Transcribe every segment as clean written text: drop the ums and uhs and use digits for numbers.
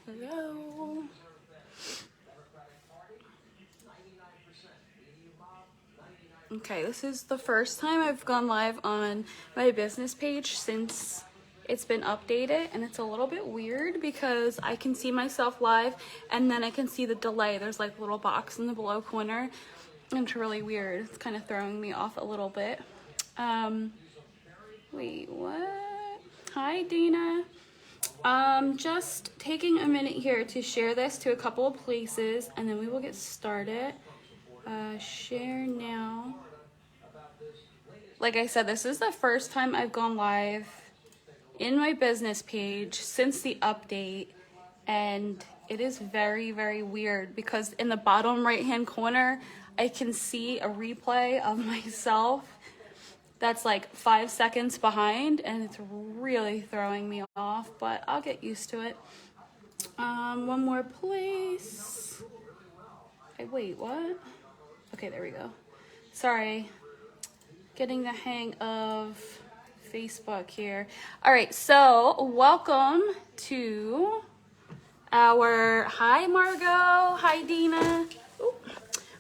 Hello. Okay, this is the first time I've gone live on my business page since it's been updated, and it's a little bit weird because I can see myself live and then I can see the delay. There's like a little box in the below corner, and it's really weird. It's kind of throwing me off a little bit. Wait, what? Hi, Dina. Just taking a minute here to share this to a couple of places and then we will get started. Share now. Like I said, this is the first time I've gone live in my business page since the update, and it is very, very weird because in the bottom right hand corner I can see a replay of myself that's like 5 seconds behind, and it's really throwing me off, but I'll get used to it. One more place. Hey, wait, what? Okay, there we go. Sorry, getting the hang of Facebook here. All right, so welcome to our, hi Margot, hi Dina. Ooh.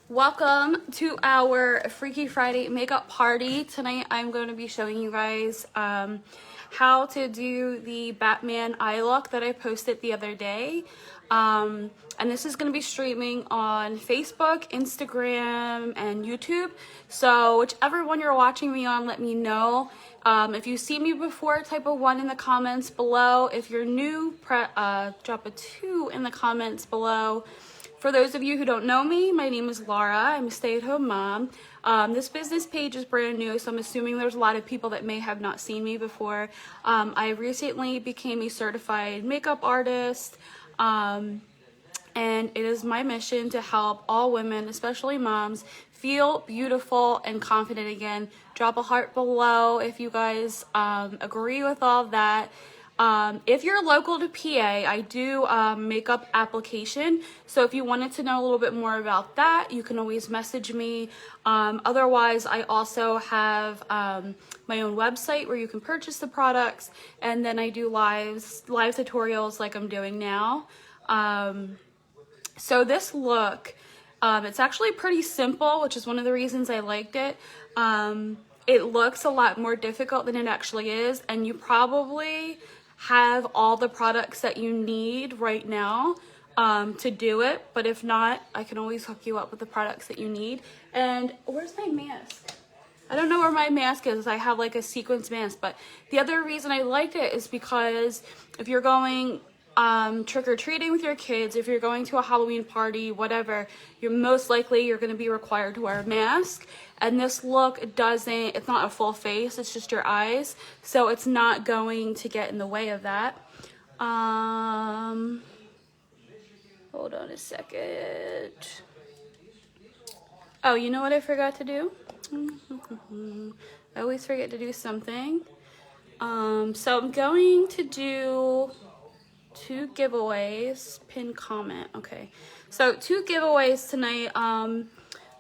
Welcome to our Freaky Friday makeup party. Tonight I'm going to be showing you guys how to do the Batman eye look that I posted the other day. And this is going to be streaming on Facebook, Instagram, and YouTube. So whichever one you're watching me on, let me know. If you see me before, type a 1 in the comments below. If you're new, drop a 2 in the comments below. For those of you who don't know me, my name is Laura. I'm a stay-at-home mom. This business page is brand new, so I'm assuming there's a lot of people that may have not seen me before. I recently became a certified makeup artist, and it is my mission to help all women, especially moms, feel beautiful and confident again. Drop a heart below if you guys agree with all of that. If you're local to PA, I do makeup application. So if you wanted to know a little bit more about that, you can always message me. Otherwise, I also have my own website where you can purchase the products. And then I do live tutorials like I'm doing now. So this look, it's actually pretty simple, which is one of the reasons I liked it. It looks a lot more difficult than it actually is. And you probably have all the products that you need right now to do it, but if not, I can always hook you up with the products that you need. And where's my mask? I don't know where my mask is. I have like a sequence mask, but the other reason I liked it is because if you're going trick-or-treating with your kids, if you're going to a Halloween party, whatever, you're going to be required to wear a mask. And this look it's not a full face, it's just your eyes, so it's not going to get in the way of that. Hold on a second. Oh, you know what I forgot to do? I always forget to do something. So I'm going to do 2 giveaways. Pin comment. Okay, so 2 giveaways tonight.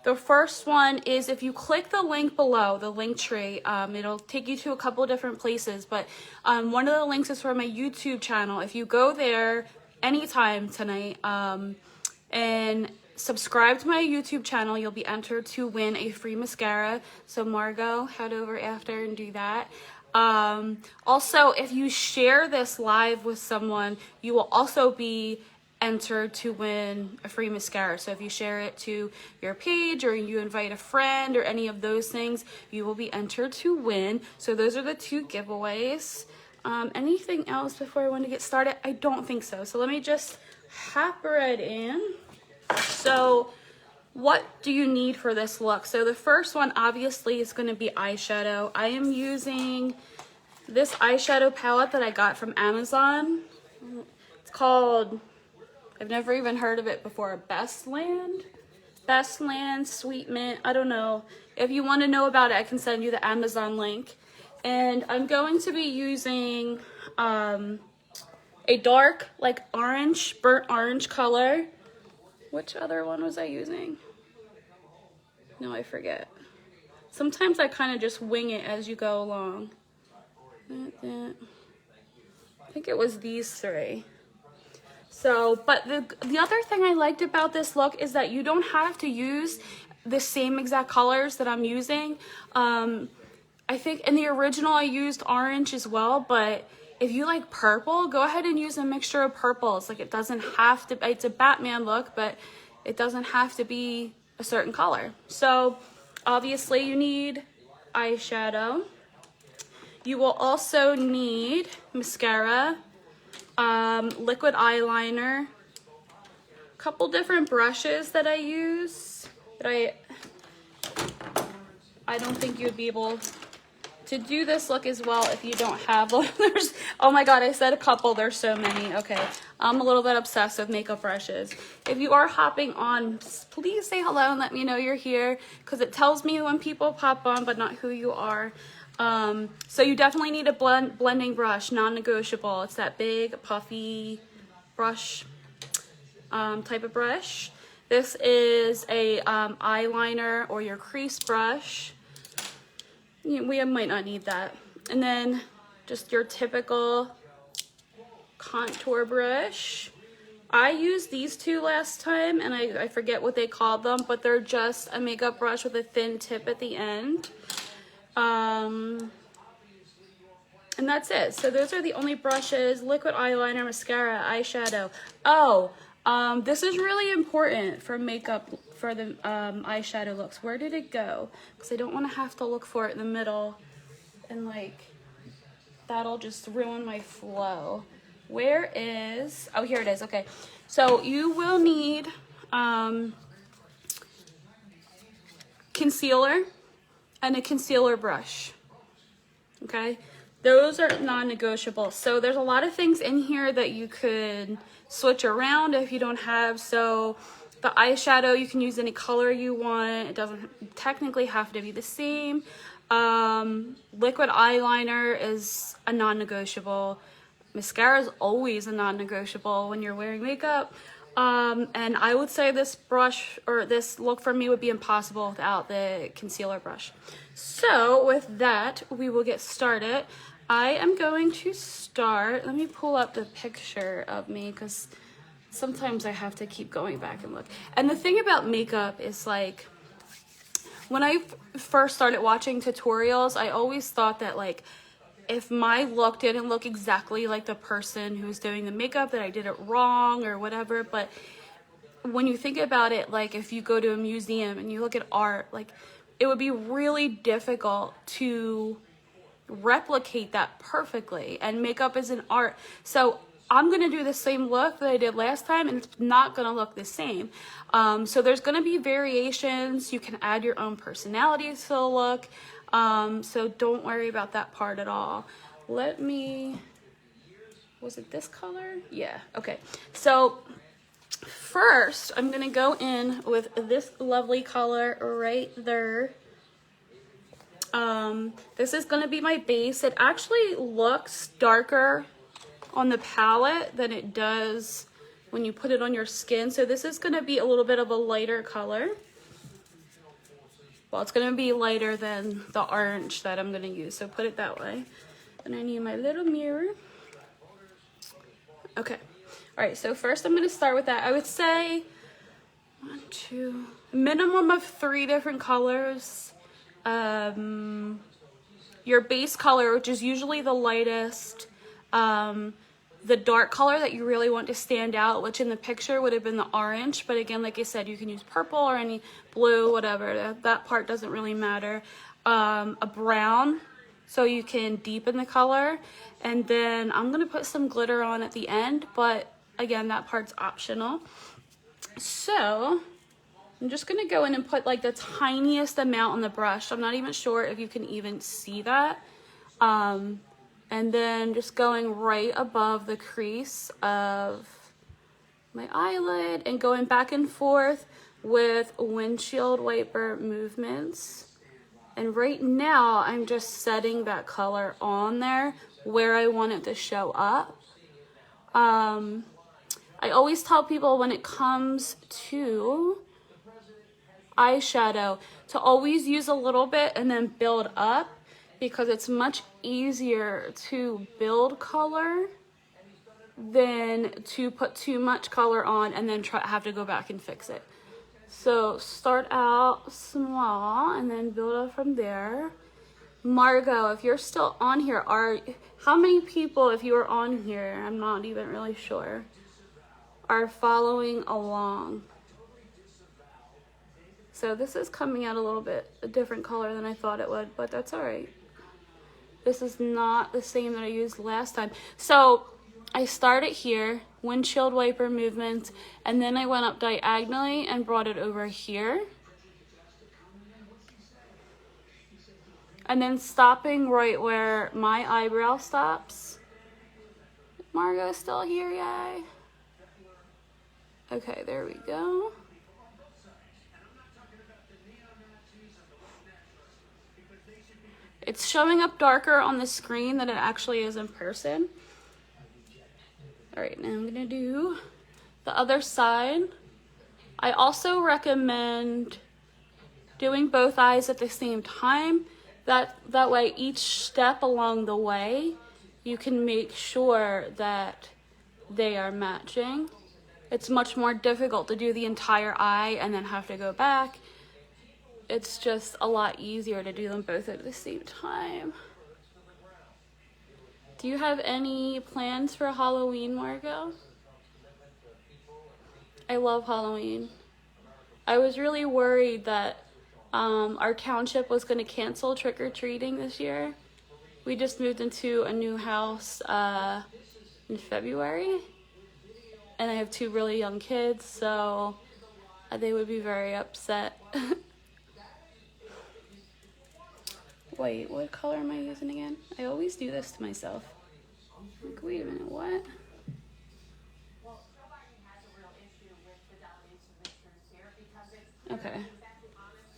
The first one is if you click the link below, the link tree, it'll take you to a couple of different places, but one of the links is for my YouTube channel. If you go there anytime tonight and subscribe to my YouTube channel, you'll be entered to win a free mascara. So Margot, head over after and do that. Also, if you share this live with someone, you will also be entered to win a free mascara. So if you share it to your page or you invite a friend or any of those things, you will be entered to win. So those are the 2 giveaways. Anything else before I want to get started? I don't think so. So let me just hop right in. So what do you need for this look? So the first one obviously is going to be eyeshadow. I am using this eyeshadow palette that I got from Amazon. It's called, I've never even heard of it before, Bestland Sweet Mint. I don't know. If you want to know about it, I can send you the Amazon link. And I'm going to be using a dark, like orange, burnt orange color. Which other one was I using? No, I forget. Sometimes I kind of just wing it as you go along. I think it was these 3. So, but the other thing I liked about this look is that you don't have to use the same exact colors that I'm using. I think in the original I used orange as well, but if you like purple, go ahead and use a mixture of purples. Like, it doesn't have to, it's a Batman look, but it doesn't have to be a certain color. So obviously you need eyeshadow. You will also need mascara, liquid eyeliner, a couple different brushes that I use that I don't think you'd be able to do this look as well if you don't have there's, oh my god, I said a couple, there's so many. Okay, I'm a little bit obsessed with makeup brushes. If you are hopping on, please say hello and let me know you're here, because it tells me when people pop on but not who you are. So you definitely need a blending brush, non-negotiable. It's that big puffy brush type of brush. This is a eyeliner or your crease brush. We might not need that. And then just your typical contour brush. I used these two last time and I forget what they called them, but they're just a makeup brush with a thin tip at the end. And that's it. So those are the only brushes: liquid eyeliner, mascara, eyeshadow. Oh, this is really important for makeup, for the eyeshadow looks. Where did it go? Because I don't want to have to look for it in the middle and like that'll just ruin my flow. Where is, oh, here it is. Okay, so you will need concealer and a concealer brush. Okay, those are non-negotiable. So there's a lot of things in here that you could switch around if you don't have. So the eyeshadow, you can use any color you want. It doesn't technically have to be the same. Liquid eyeliner is a non-negotiable. Mascara is always a non-negotiable when you're wearing makeup. And I would say this brush or this look for me would be impossible without the concealer brush. So with that, we will get started. I am going to start, let me pull up the picture of me because sometimes I have to keep going back and look. And the thing about makeup is, like, when I first started watching tutorials, I always thought that, like, if my look didn't look exactly like the person who's doing the makeup, that I did it wrong or whatever. But when you think about it, like, if you go to a museum and you look at art, like, it would be really difficult to replicate that perfectly, and makeup is an art. So I'm gonna do the same look that I did last time, and it's not gonna look the same. So there's gonna be variations. You can add your own personality to the look. So don't worry about that part at all. Let me, was it this color? Yeah, okay. So first, I'm gonna go in with this lovely color right there. This is gonna be my base. It actually looks darker on the palette than it does when you put it on your skin. So this is gonna be a little bit of a lighter color. Well, it's gonna be lighter than the orange that I'm gonna use, so put it that way. And I need my little mirror. Okay, all right, so first I'm gonna start with that. I would say minimum of 3 different colors. Your base color, which is usually the lightest, the dark color that you really want to stand out, which in the picture would have been the orange, but again, like I said, you can use purple or any blue, whatever, that part doesn't really matter. A brown, so you can deepen the color, and then I'm gonna put some glitter on at the end, but again, that part's optional. So I'm just gonna go in and put like the tiniest amount on the brush. I'm not even sure if you can even see that. And then just going right above the crease of my eyelid and going back and forth with windshield wiper movements. And right now I'm just setting that color on there where I want it to show up. I always tell people when it comes to eyeshadow to always use a little bit and then build up, because it's much easier to build color than to put too much color on and then have to go back and fix it. So start out small and then build up from there. Margot, if you're still on here, how many people, if you are on here, I'm not even really sure, are following along? So this is coming out a little bit a different color than I thought it would, but that's all right. This is not the same that I used last time. So I started here, windshield wiper movement, and then I went up diagonally and brought it over here. And then stopping right where my eyebrow stops. Margot still here, yay? Okay, there we go. It's showing up darker on the screen than it actually is in person. All right, now I'm gonna do the other side. I also recommend doing both eyes at the same time. That way, each step along the way, you can make sure that they are matching. It's much more difficult to do the entire eye and then have to go back. It's just a lot easier to do them both at the same time. Do you have any plans for Halloween, Margot? I love Halloween. I was really worried that our township was going to cancel trick-or-treating this year. We just moved into a new house in February, and I have 2 really young kids, so they would be very upset. Wait, what color am I using again? I always do this to myself. Like, wait a minute, what? Okay.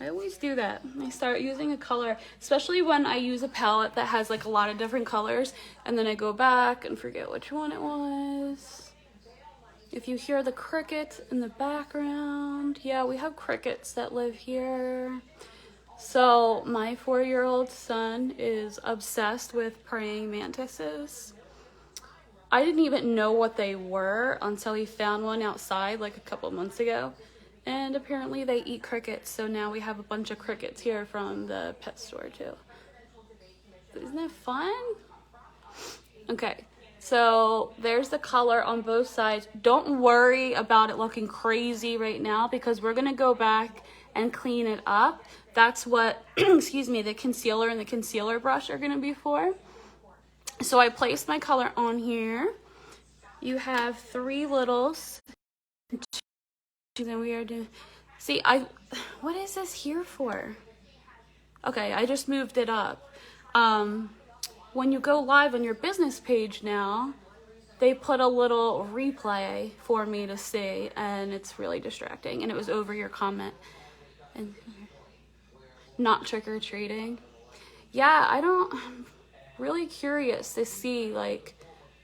I always do that. I start using a color, especially when I use a palette that has like a lot of different colors, and then I go back and forget which one it was. If you hear the crickets in the background, yeah, we have crickets that live here. So my 4-year-old son is obsessed with praying mantises. I didn't even know what they were until he found one outside like a couple months ago. And apparently they eat crickets, so now we have a bunch of crickets here from the pet store too. Isn't that fun? Okay, so there's the color on both sides. Don't worry about it looking crazy right now because we're gonna go back and clean it up. That's what, excuse me, the concealer and the concealer brush are gonna be for. So I placed my color on here. You have 3 littles. Then we are doing, see, what is this here for? Okay, I just moved it up. When you go live on your business page now, they put a little replay for me to see, and it's really distracting, and it was over your comment. And not trick-or-treating. Yeah, I'm really curious to see like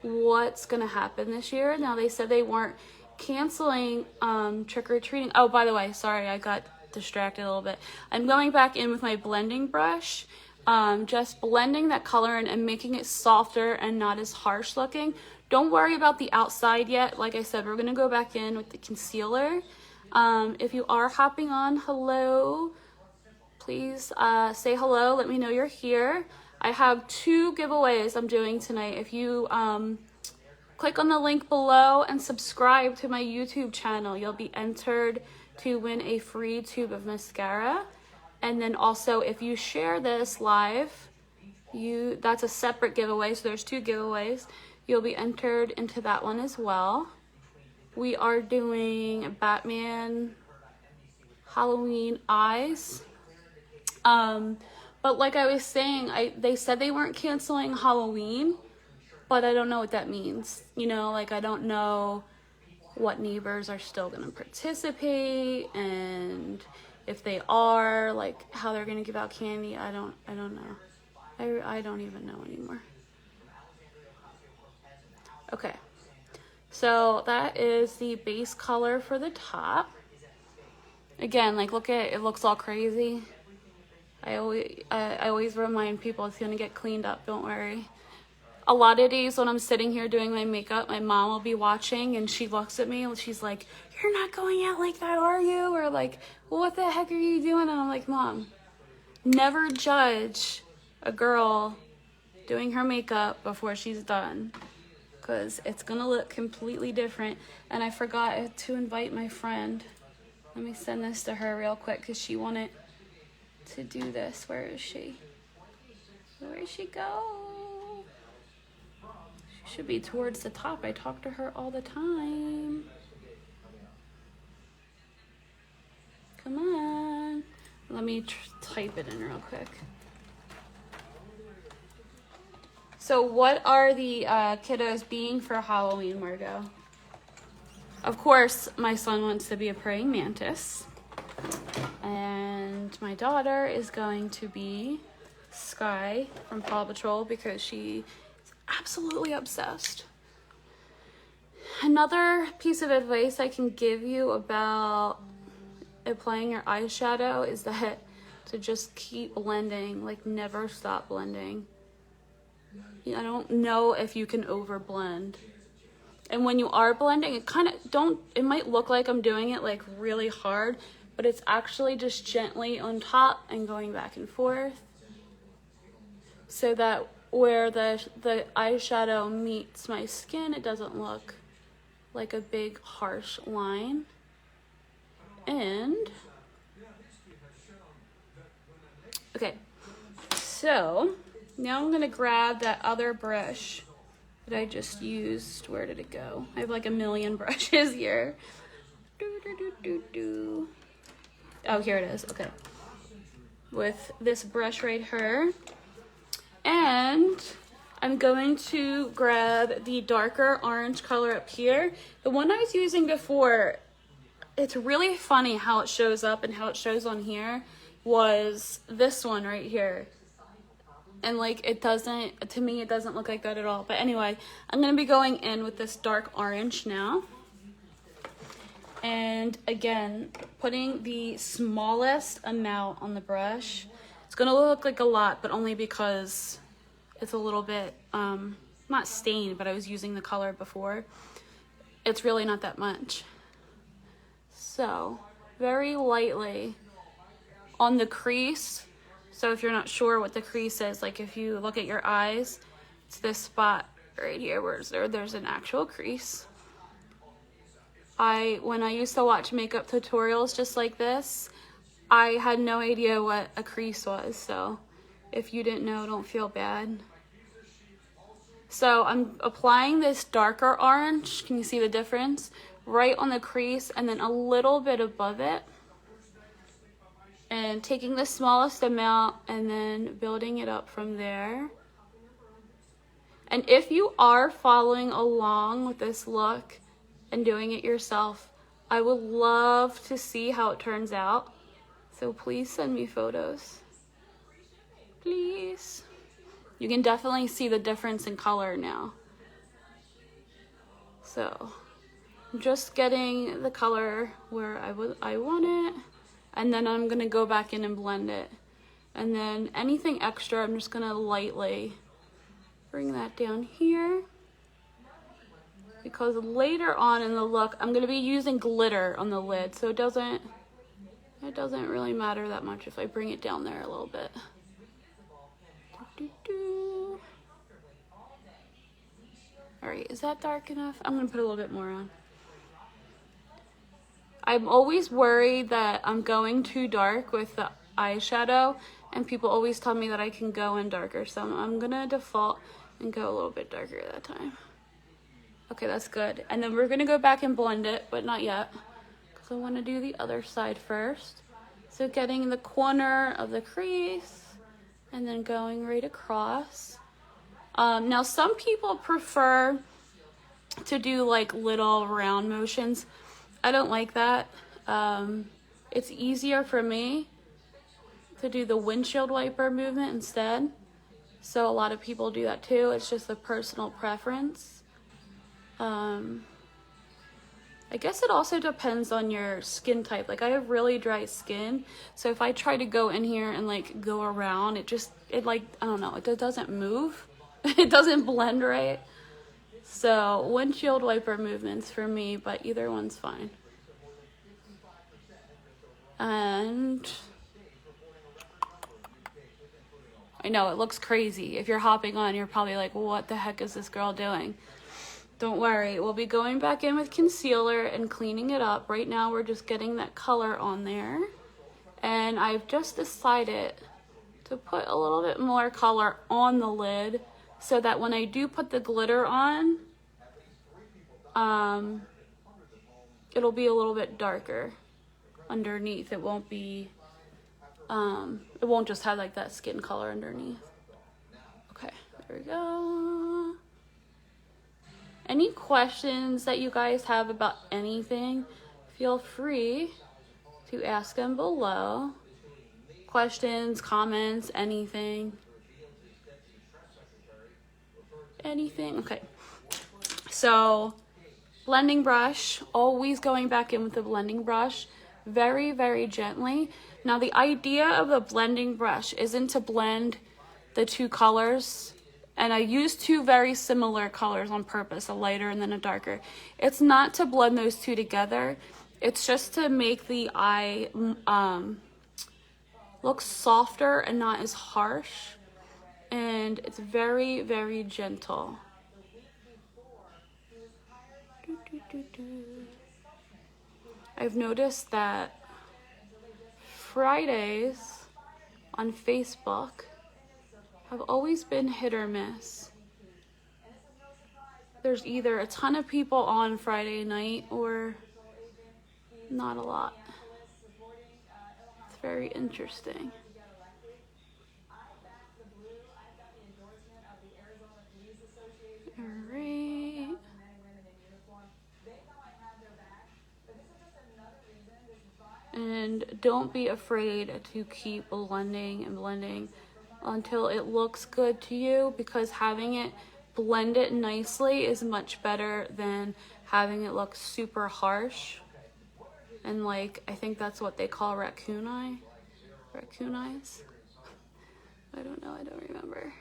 what's gonna happen this year. Now they said they weren't canceling trick-or-treating. Oh, by the way, sorry, I got distracted a little bit. I'm going back in with my blending brush, just blending that color in and making it softer and not as harsh looking. Don't worry about the outside yet. Like I said, we're gonna go back in with the concealer. If you are hopping on, hello, please say hello, let me know you're here. I have 2 giveaways I'm doing tonight. If you click on the link below and subscribe to my YouTube channel, you'll be entered to win a free tube of mascara. And then also, if you share this live, that's a separate giveaway, so there's 2 giveaways. You'll be entered into that one as well. We are doing Batman Halloween eyes. But like I was saying, they said they weren't canceling Halloween, but I don't know what that means. You know, like I don't know what neighbors are still gonna participate, and if they are, like how they're gonna give out candy. I don't know. I don't even know anymore. Okay, so that is the base color for the top. Again, like look at it, looks all crazy. I always remind people it's gonna get cleaned up, don't worry. a lot of days when I'm sitting here doing my makeup, my mom will be watching and she looks at me and she's like, "You're not going out like that, are you?" Or like, "Well, what the heck are you doing?" And I'm like, "Mom, never judge a girl doing her makeup before she's done, because it's gonna look completely different." And I forgot to invite my friend. Let me send this to her real quick because she wanted to do this. Where is she? Where did she go? She should be towards the top. I talk to her all the time. Come on. Let me type it in real quick. So what are the kiddos being for Halloween, Margot? Of course, my son wants to be a praying mantis. And my daughter is going to be Sky from Paw Patrol because she is absolutely obsessed. Another piece of advice I can give you about applying your eyeshadow is that to just keep blending, like never stop blending. I don't know if you can over blend. And when you are blending, it might look like I'm doing it like really hard, but it's actually just gently on top and going back and forth so that where the eyeshadow meets my skin, it doesn't look like a big harsh line. And okay, so now I'm gonna grab that other brush that I just used. Where did it go? I have like a million brushes here. Oh, here it is. Okay. With this brush right here. And I'm going to grab the darker orange color up here. The one I was using before, it's really funny how it shows up and how it shows on here, was this one right here. And like it doesn't, to me it doesn't look like that at all. But anyway, I'm going to be going in with this dark orange now. And again, putting the smallest amount on the brush. It's going to look like a lot, but only because it's a little bit, not stained, but I was using the color before. It's really not that much. So, very lightly on the crease. So if you're not sure what the crease is, like if you look at your eyes, it's this spot right here where there's an actual crease. When I used to watch makeup tutorials just like this, I had no idea what a crease was. So if you didn't know, don't feel bad. So I'm applying this darker orange. Can you see the difference? Right on the crease and then a little bit above it. And taking the smallest amount and then building it up from there. And if you are following along with this look and doing it yourself, I would love to see how it turns out. So please send me photos. Please. You can definitely see the difference in color now. So I'm just getting the color where I want it. And then I'm gonna go back in and blend it. And then anything extra, I'm just gonna lightly bring that down here. Because later on in the look, I'm gonna be using glitter on the lid. So it doesn't really matter that much if I bring it down there a little bit. All right, is that dark enough? I'm gonna put a little bit more on. I'm always worried that I'm going too dark with the eyeshadow, and people always tell me that I can go in darker, so I'm gonna default and go a little bit darker that time. Okay, that's good. And then we're gonna go back and blend it, but not yet, because I wanna do the other side first. So getting the corner of the crease, and then going right across. Now some people prefer to do like little round motions. I don't like that. It's easier for me to do the windshield wiper movement instead. So a lot of people do that too. It's just a personal preference. I guess it also depends on your skin type. Like I have really dry skin. So if I try to go in here and like go around, it like, I don't know, it doesn't move. it doesn't blend right. So windshield wiper movements for me, but either one's fine. And I know it looks crazy. If you're hopping on, you're probably like, what the heck is this girl doing? Don't worry, we'll be going back in with concealer and cleaning it up. Right now we're just getting that color on there. And I've just decided to put a little bit more color on the lid so that when I do put the glitter on, it'll be a little bit darker underneath. It won't be, it won't just have like that skin color underneath. Okay, there we go. Any questions that you guys have about anything, feel free to ask them below. Questions, comments, anything. Anything? Okay. So, blending brush, always going back in with the blending brush, very, very gently. Now, the idea of the blending brush isn't to blend the two colors. And I use two very similar colors on purpose, a lighter and then a darker. It's not to blend those two together. It's just to make the eye look softer and not as harsh. And it's very, very gentle. I've noticed that Fridays on Facebook have always been hit or miss. There's either a ton of people on Friday night or not a lot. It's very interesting. Alright. And don't be afraid to keep blending and blending until it looks good to you, because having it blend it nicely is much better than having it look super harsh. And like, I think that's what they call raccoon eye. Raccoon eyes? I don't know, I don't remember.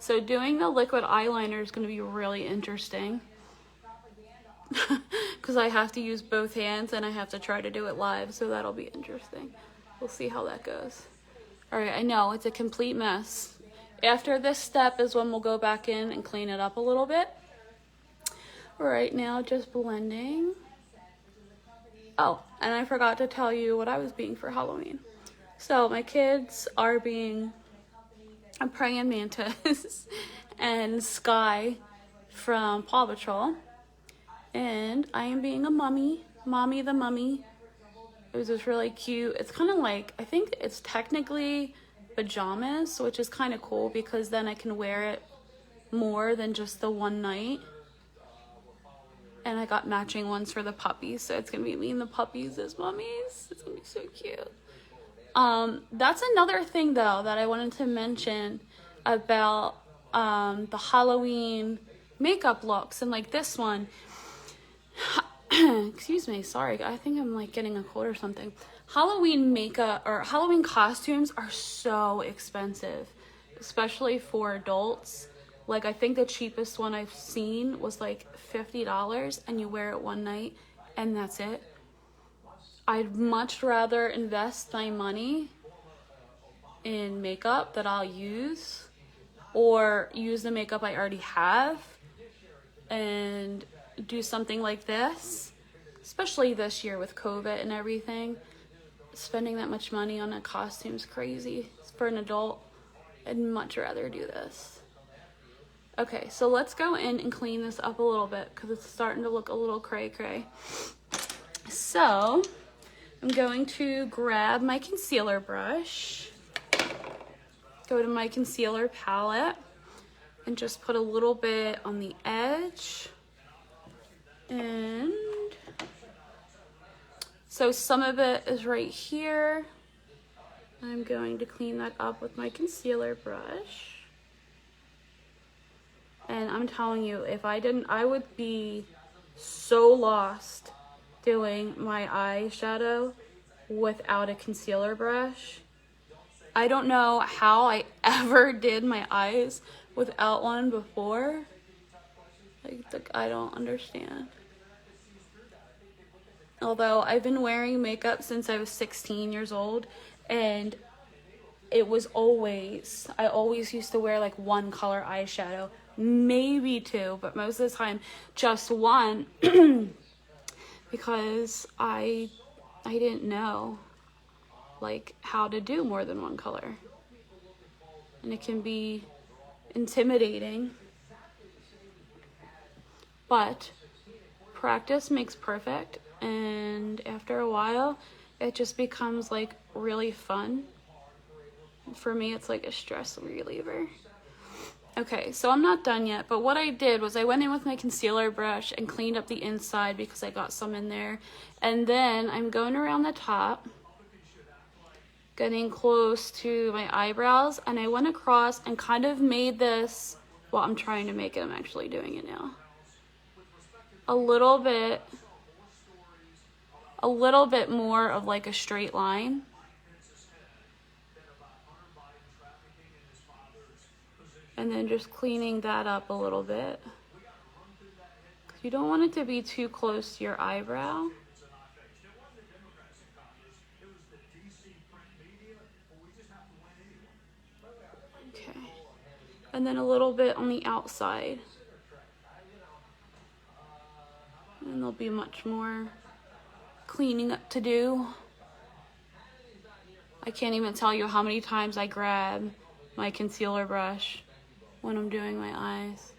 So doing the liquid eyeliner is going to be really interesting. Because I have to use both hands and I have to try to do it live, so that'll be interesting. We'll see how that goes. Alright, I know, it's a complete mess. After this step is when we'll go back in and clean it up a little bit. Right now, just blending. Oh, and I forgot to tell you what I was being for Halloween. So, my kids are being a praying mantis and Sky from Paw Patrol. And I am being a mummy. Mommy the Mummy. It was just really cute. It's kind of like, I think it's technically pajamas, which is kind of cool because then I can wear it more than just the one night. And I got matching ones for the puppies, so it's gonna be me and the puppies as mummies. It's gonna be so cute. That's another thing though that I wanted to mention about the Halloween makeup looks, and like this one. Excuse me, sorry, I think I'm like getting a cold or something. Halloween makeup or Halloween costumes are so expensive, especially for adults. Like, I think the cheapest one I've seen was like $50 and you wear it one night and that's it. I'd much rather invest my money in makeup that I'll use, or use the makeup I already have and do something like this, especially this year with COVID and everything. Spending that much money on a costume is crazy. For an adult, I'd much rather do this. Okay, so let's go in and clean this up a little bit because it's starting to look a little cray-cray. So, I'm going to grab my concealer brush, go to my concealer palette, and just put a little bit on the edge. And so some of it is right here. I'm going to clean that up with my concealer brush. And I'm telling you, if I didn't, I would be so lost doing my eyeshadow without a concealer brush. I don't know how I ever did my eyes without one before. Like, I don't understand. Although I've been wearing makeup since I was 16 years old, and it was always, I always used to wear like one color eyeshadow, maybe two, but most of the time just one, because I didn't know like how to do more than one color, and it can be intimidating, but practice makes perfect, and after a while it just becomes like really fun. For me, it's like a stress reliever. Okay, so I'm not done yet, but what I did was I went in with my concealer brush and cleaned up the inside because I got some in there, and then I'm going around the top, getting close to my eyebrows, and I went across and kind of made this, well, I'm trying to make it, I'm actually doing it now, a little bit more of like a straight line. And then just cleaning that up a little bit. You don't want it to be too close to your eyebrow. Okay. And then a little bit on the outside. And there'll be much more cleaning up to do. I can't even tell you how many times I grab my concealer brush when I'm doing my eyes.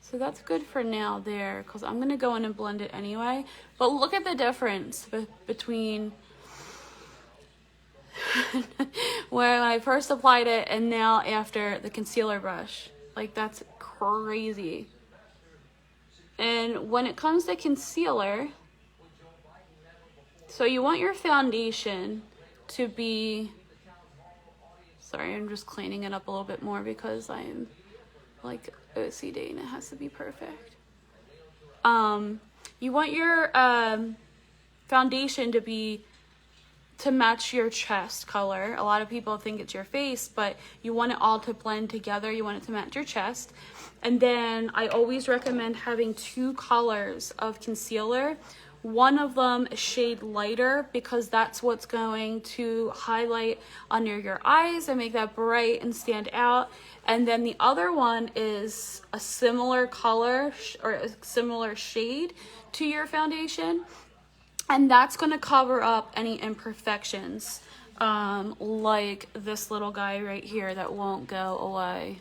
So that's good for now there, because I'm going to go in and blend it anyway. But look at the difference between when I first applied it and now after the concealer brush. Like, that's crazy. And when it comes to concealer, so you want your foundation to be, sorry, I'm just cleaning it up a little bit more because I'm like OCD and it has to be perfect. You want your foundation to match your chest color. A lot of people think it's your face, but you want it all to blend together. You want it to match your chest. And then I always recommend having 2 colors of concealer. One of them a shade lighter because that's what's going to highlight under your eyes and make that bright and stand out. And then the other one is a similar color or a similar shade to your foundation. And that's going to cover up any imperfections, like this little guy right here that won't go away.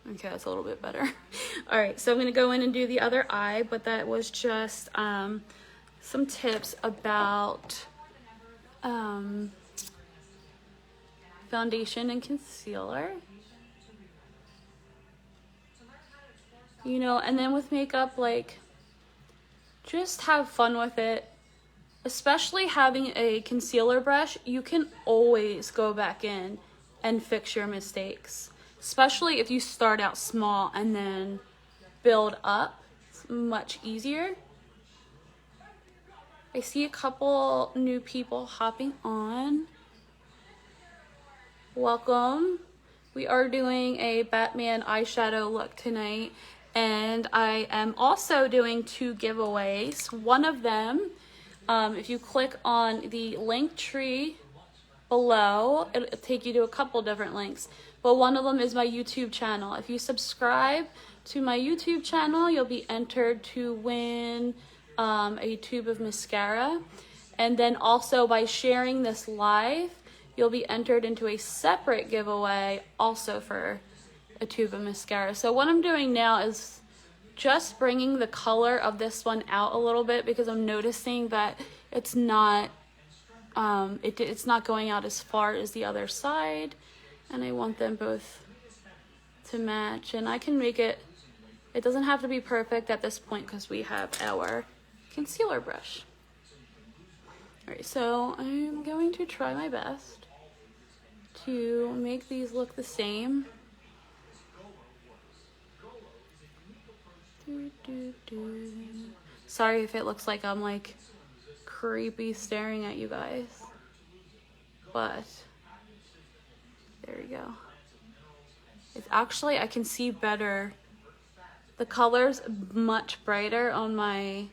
Okay, that's a little bit better. All right, so I'm going to go in and do the other eye, but that was just some tips about foundation and concealer. You know, and then with makeup, like, just have fun with it. Especially having a concealer brush, you can always go back in and fix your mistakes. Especially if you start out small and then build up, it's much easier. I see a couple new people hopping on. Welcome. We are doing a Batman eyeshadow look tonight, and I am also doing 2 giveaways. One of them, if you click on the link tree below, it'll take you to a couple different links, but one of them is my YouTube channel. If you subscribe to my YouTube channel, you'll be entered to win a tube of mascara, and then also by sharing this live, you'll be entered into a separate giveaway also for a tube of mascara. So what I'm doing now is just bringing the color of this one out a little bit because I'm noticing that it's not going out as far as the other side, and I want them both to match. And I can make it doesn't have to be perfect at this point because we have our concealer brush. All right, so I'm going to try my best to make these look the same. Sorry if it looks like I'm like creepy staring at you guys. but there you go. It's actually, I can see better. The color's much brighter on my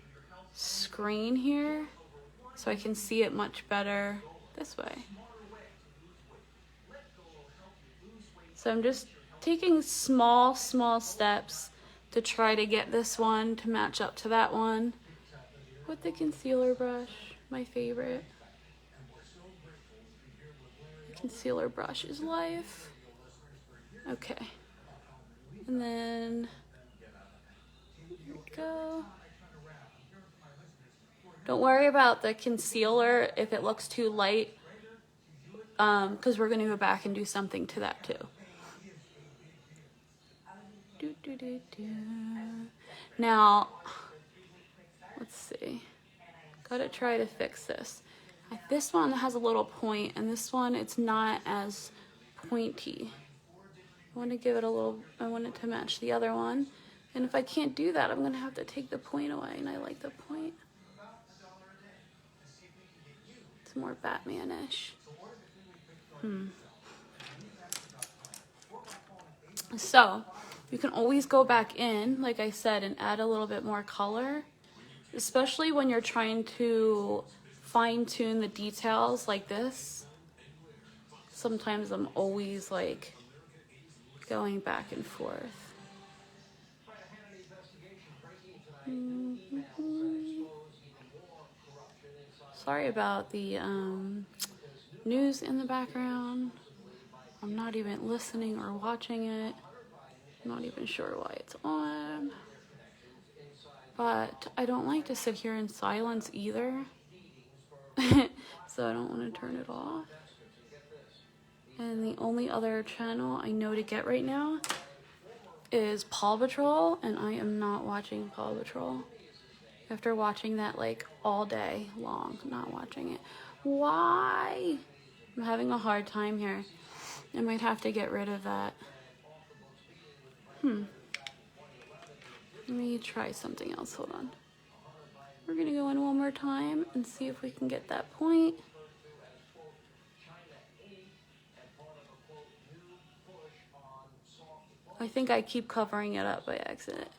screen here, so I can see it much better this way. So I'm just taking small steps to try to get this one to match up to that one with the concealer brush, my favorite. Concealer brush is life. Okay. And then, here we go. Don't worry about the concealer if it looks too light, because we're gonna go back and do something to that too. Now, let's see. Gotta try to fix this. This one has a little point, and this one, it's not as pointy. I want to give it a little, I want it to match the other one. And if I can't do that, I'm gonna have to take the point away, and I like the point. It's more Batman-ish. So, you can always go back in, like I said, and add a little bit more color, especially when you're trying to fine-tune the details like this. Sometimes I'm always like going back and forth. Sorry about the news in the background. I'm not even listening or watching it. I'm not even sure why it's on. But I don't like to sit here in silence either. So I don't want to turn it off. And the only other channel I know to get right now is Paw Patrol, and I am not watching Paw Patrol. After watching that like all day long, not watching it. Why? I'm having a hard time here. I might have to get rid of that. Let me try something else. Hold on. We're gonna go in one more time and see if we can get that point. I think I keep covering it up by accident.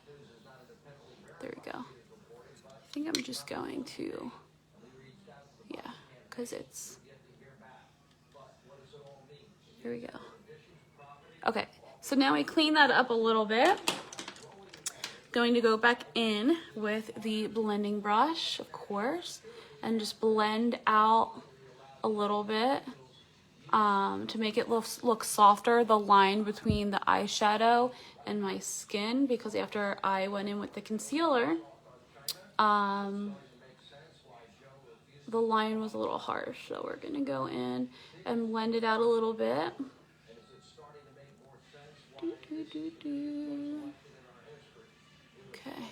There we go. I think I'm just going to, yeah, because it's, here we go. Okay, so now we clean that up a little bit. Going to go back in with the blending brush, of course, and just blend out a little bit to make it look softer, the line between the eyeshadow and my skin, because after I went in with the concealer, the line was a little harsh, so we're gonna go in and blend it out a little bit. Okay.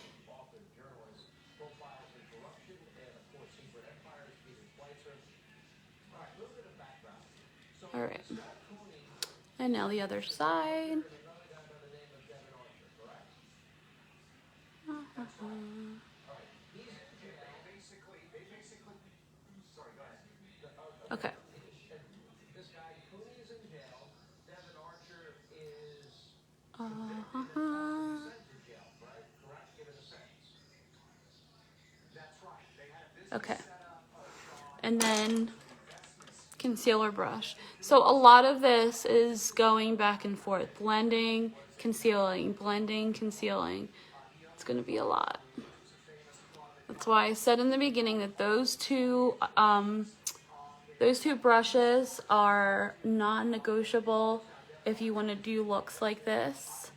All right. And now the other side. Okay. Okay. And then concealer brush. So a lot of this is going back and forth, blending, concealing, blending, concealing. It's going to be a lot. That's why I said in the beginning that those two brushes are non-negotiable if you want to do looks like this.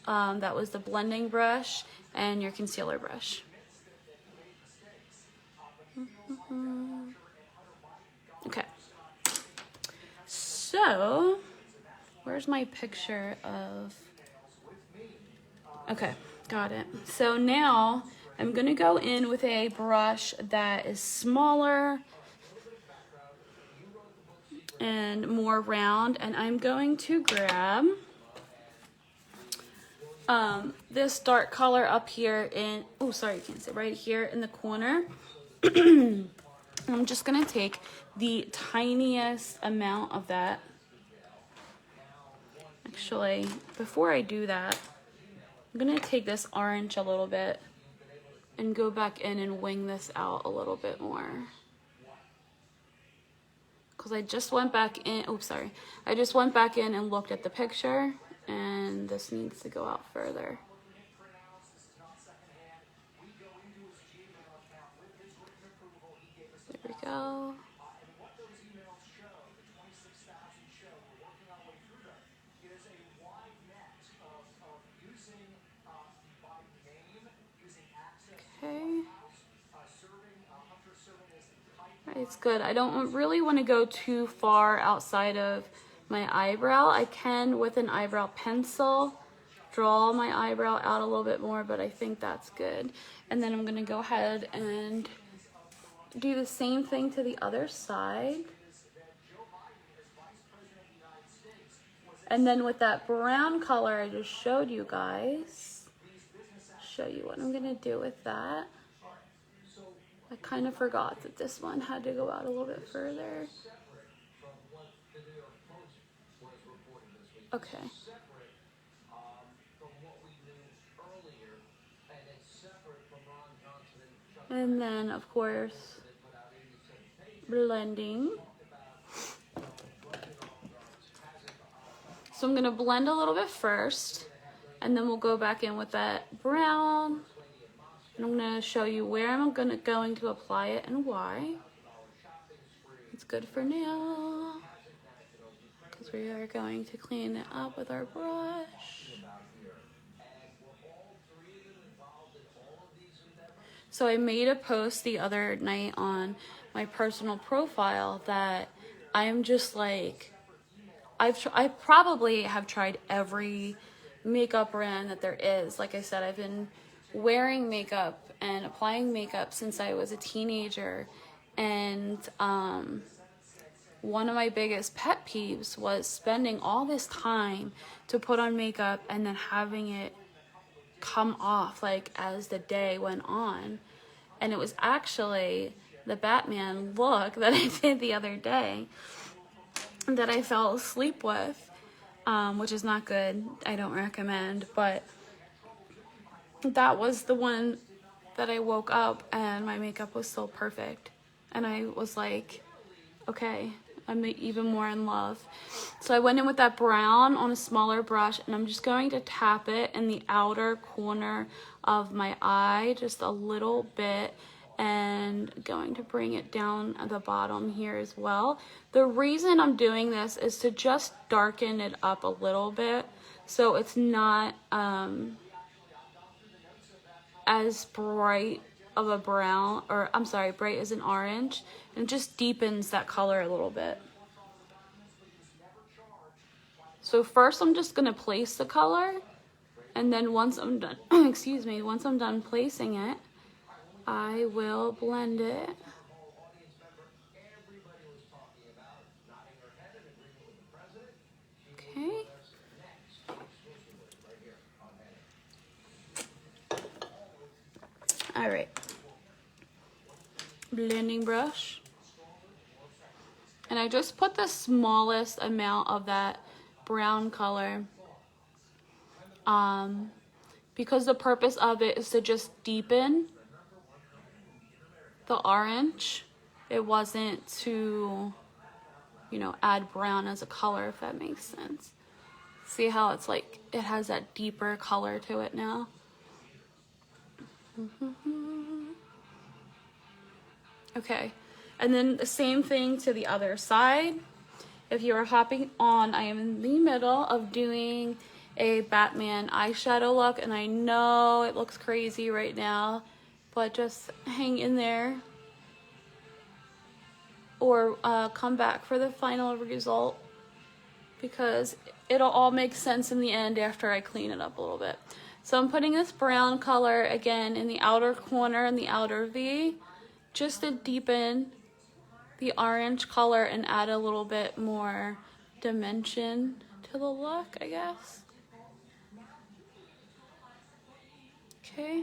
That was the blending brush and your concealer brush. Okay. So, where's my picture of... Okay, got it. So now I'm going to go in with a brush that is smaller and more round, and I'm going to grab this dark color up here in, oh sorry, you can't see, right here in the corner. I'm just gonna take the tiniest amount of that. Actually, before I do that, I'm gonna take this orange a little bit and go back in and wing this out a little bit more. Because I just went back in, oops, sorry. I just went back in and looked at the picture, and this needs to go out further. There we go. Okay. It's good. I don't really want to go too far outside of my eyebrow. I can, with an eyebrow pencil, draw my eyebrow out a little bit more, but I think that's good. And then I'm going to go ahead and do the same thing to the other side. And then with that brown color I just showed you guys, show you what I'm going to do with that. I kind of forgot that this one had to go out a little bit further. Okay. And then, of course, blending. So I'm going to blend a little bit first, and then we'll go back in with that brown. And I'm going to show you where I'm going to apply it and why. It's good for now, because we are going to clean it up with our brush. So I made a post the other night on my personal profile that I am just like, I probably have tried every makeup brand that there is. Like I said, I've been wearing makeup and applying makeup since I was a teenager, and one of my biggest pet peeves was spending all this time to put on makeup and then having it come off like as the day went on. And it was actually the Batman look that I did the other day that I fell asleep with, which is not good. I don't recommend, but that was the one that I woke up and my makeup was still perfect. And I was like, okay, I'm even more in love. So I went in with that brown on a smaller brush, and I'm just going to tap it in the outer corner of my eye just a little bit, and going to bring it down at the bottom here as well. The reason I'm doing this is to just darken it up a little bit so it's not as bright of a brown, or I'm sorry, bright as an orange, and it just deepens that color a little bit. So first I'm just gonna place the color, and then once I'm done, excuse me, once I'm done placing it, I will blend it. Okay. All right. Blending brush. And I just put the smallest amount of that brown color because the purpose of it is to just deepen the orange. It wasn't to, you know, add brown as a color, if that makes sense. See how it's like, it has that deeper color to it now. Okay, and then the same thing to the other side. If you are hopping on, I am in the middle of doing a Batman eyeshadow look, and I know it looks crazy right now, but just hang in there, or come back for the final result, because it'll all make sense in the end after I clean it up a little bit. So I'm putting this brown color again in the outer corner and the outer V, just to deepen the orange color and add a little bit more dimension to the look, I guess. Okay.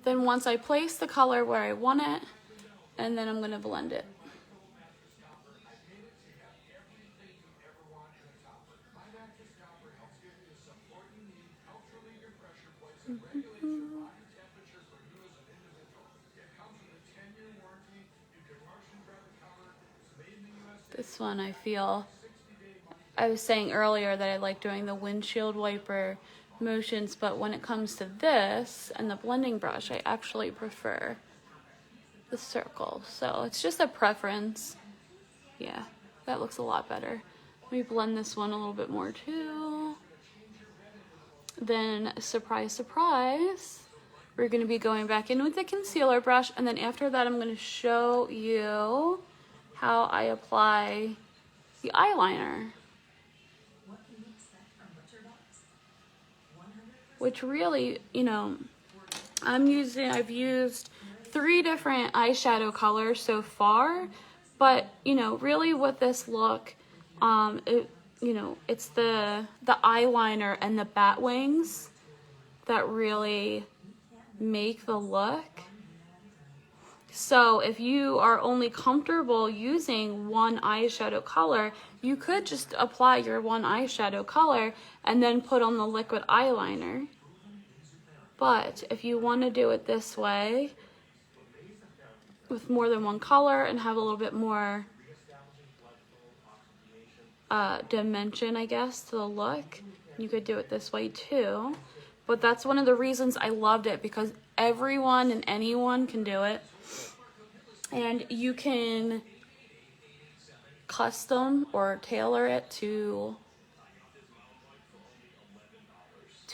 Then once I place the color where I want it, and then I'm going to blend it. This one I feel, I was saying earlier that I like doing the windshield wiper motions, but when it comes to this and the blending brush, I actually prefer the circle. So it's just a preference. Yeah, that looks a lot better. Let me blend this one a little bit more too. Then, surprise, surprise, we're going to be going back in with the concealer brush, and then after that I'm going to show you how I apply the eyeliner, which really, you know, I've used 3 different eyeshadow colors so far, but, you know, really with this look, it's the eyeliner and the bat wings that really make the look. So if you are only comfortable using one eyeshadow color, you could just apply your one eyeshadow color and then put on the liquid eyeliner. But if you want to do it this way, with more than one color and have a little bit more dimension, I guess, to the look, you could do it this way too. But that's one of the reasons I loved it, because everyone and anyone can do it. And you can custom or tailor it to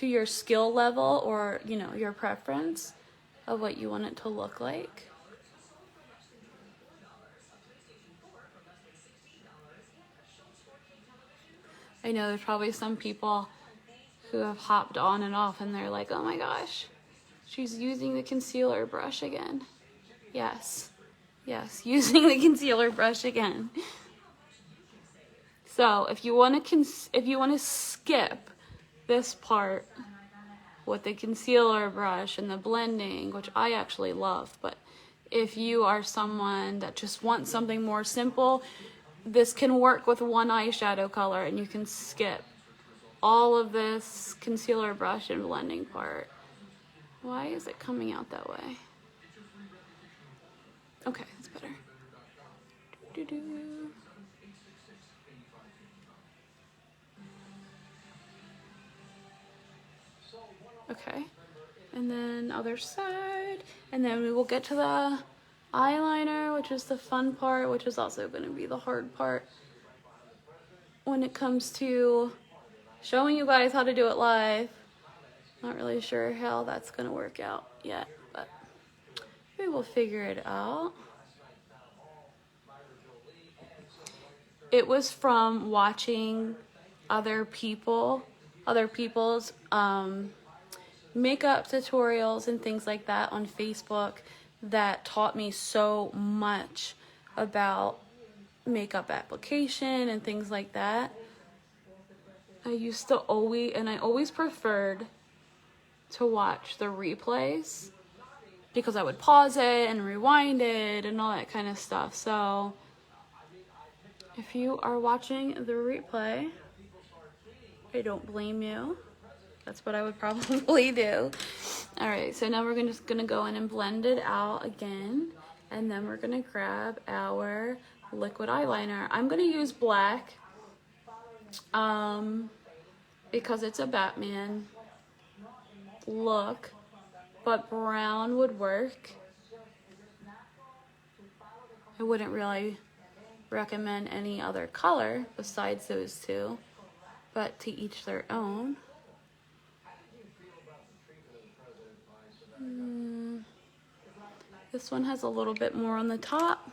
your skill level, or, you know, your preference of what you want it to look like. I know there's probably some people who have hopped on and off and they're like, oh my gosh, she's using the concealer brush again. Yes, using the concealer brush again. So if you want to skip this part with the concealer brush and the blending, which I actually love, but if you are someone that just wants something more simple, this can work with one eyeshadow color and you can skip all of this concealer brush and blending part. Why is it coming out that way? Okay, that's better. Okay, and then other side, and then we will get to the eyeliner, which is the fun part, which is also going to be the hard part when it comes to showing you guys how to do it live. Not really sure how that's going to work out yet, but we will figure it out. It was from watching other people's makeup tutorials and things like that on Facebook that taught me so much about makeup application and things like that. I always preferred to watch the replays because I would pause it and rewind it and all that kind of stuff. So if you are watching the replay, I don't blame you. That's what I would probably do. All right, so now we're just gonna go in and blend it out again, and then we're gonna grab our liquid eyeliner. I'm gonna use black because it's a Batman look, but brown would work. I wouldn't really recommend any other color besides those two, but to each their own. This one has a little bit more on the top.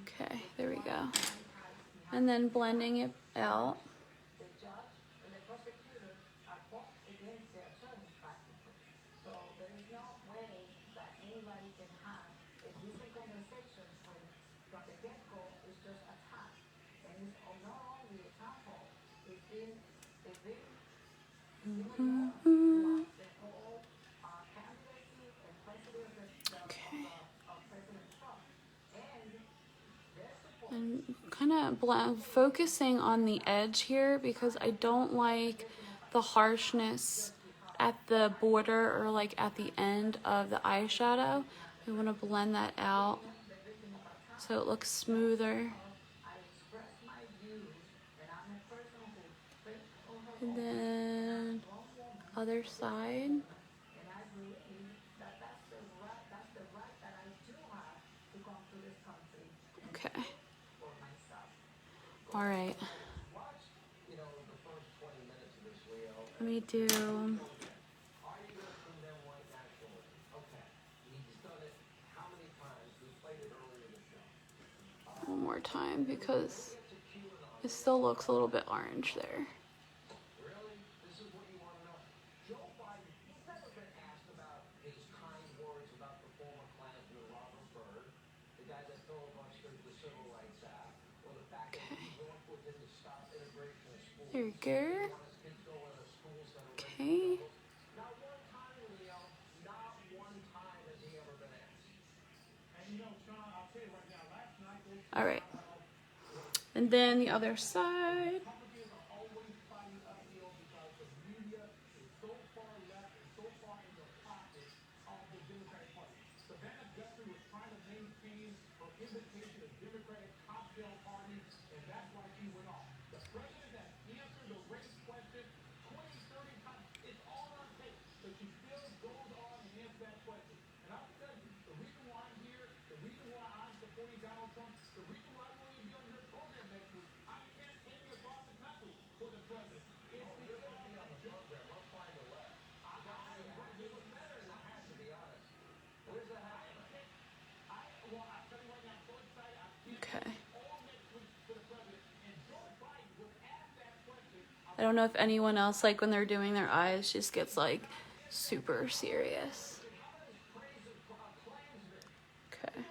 Okay, there we go. And then blending it out. And kind of focusing on the edge here because I don't like the harshness at the border or like at the end of the eyeshadow. I want to blend that out so it looks smoother. And then other side. Okay. All right. Let me do one more time because it still looks a little bit orange there. There we go. Okay. All right. And then the other side. Okay. I don't know if anyone else, like when they're doing their eyes, just gets like super serious. Okay.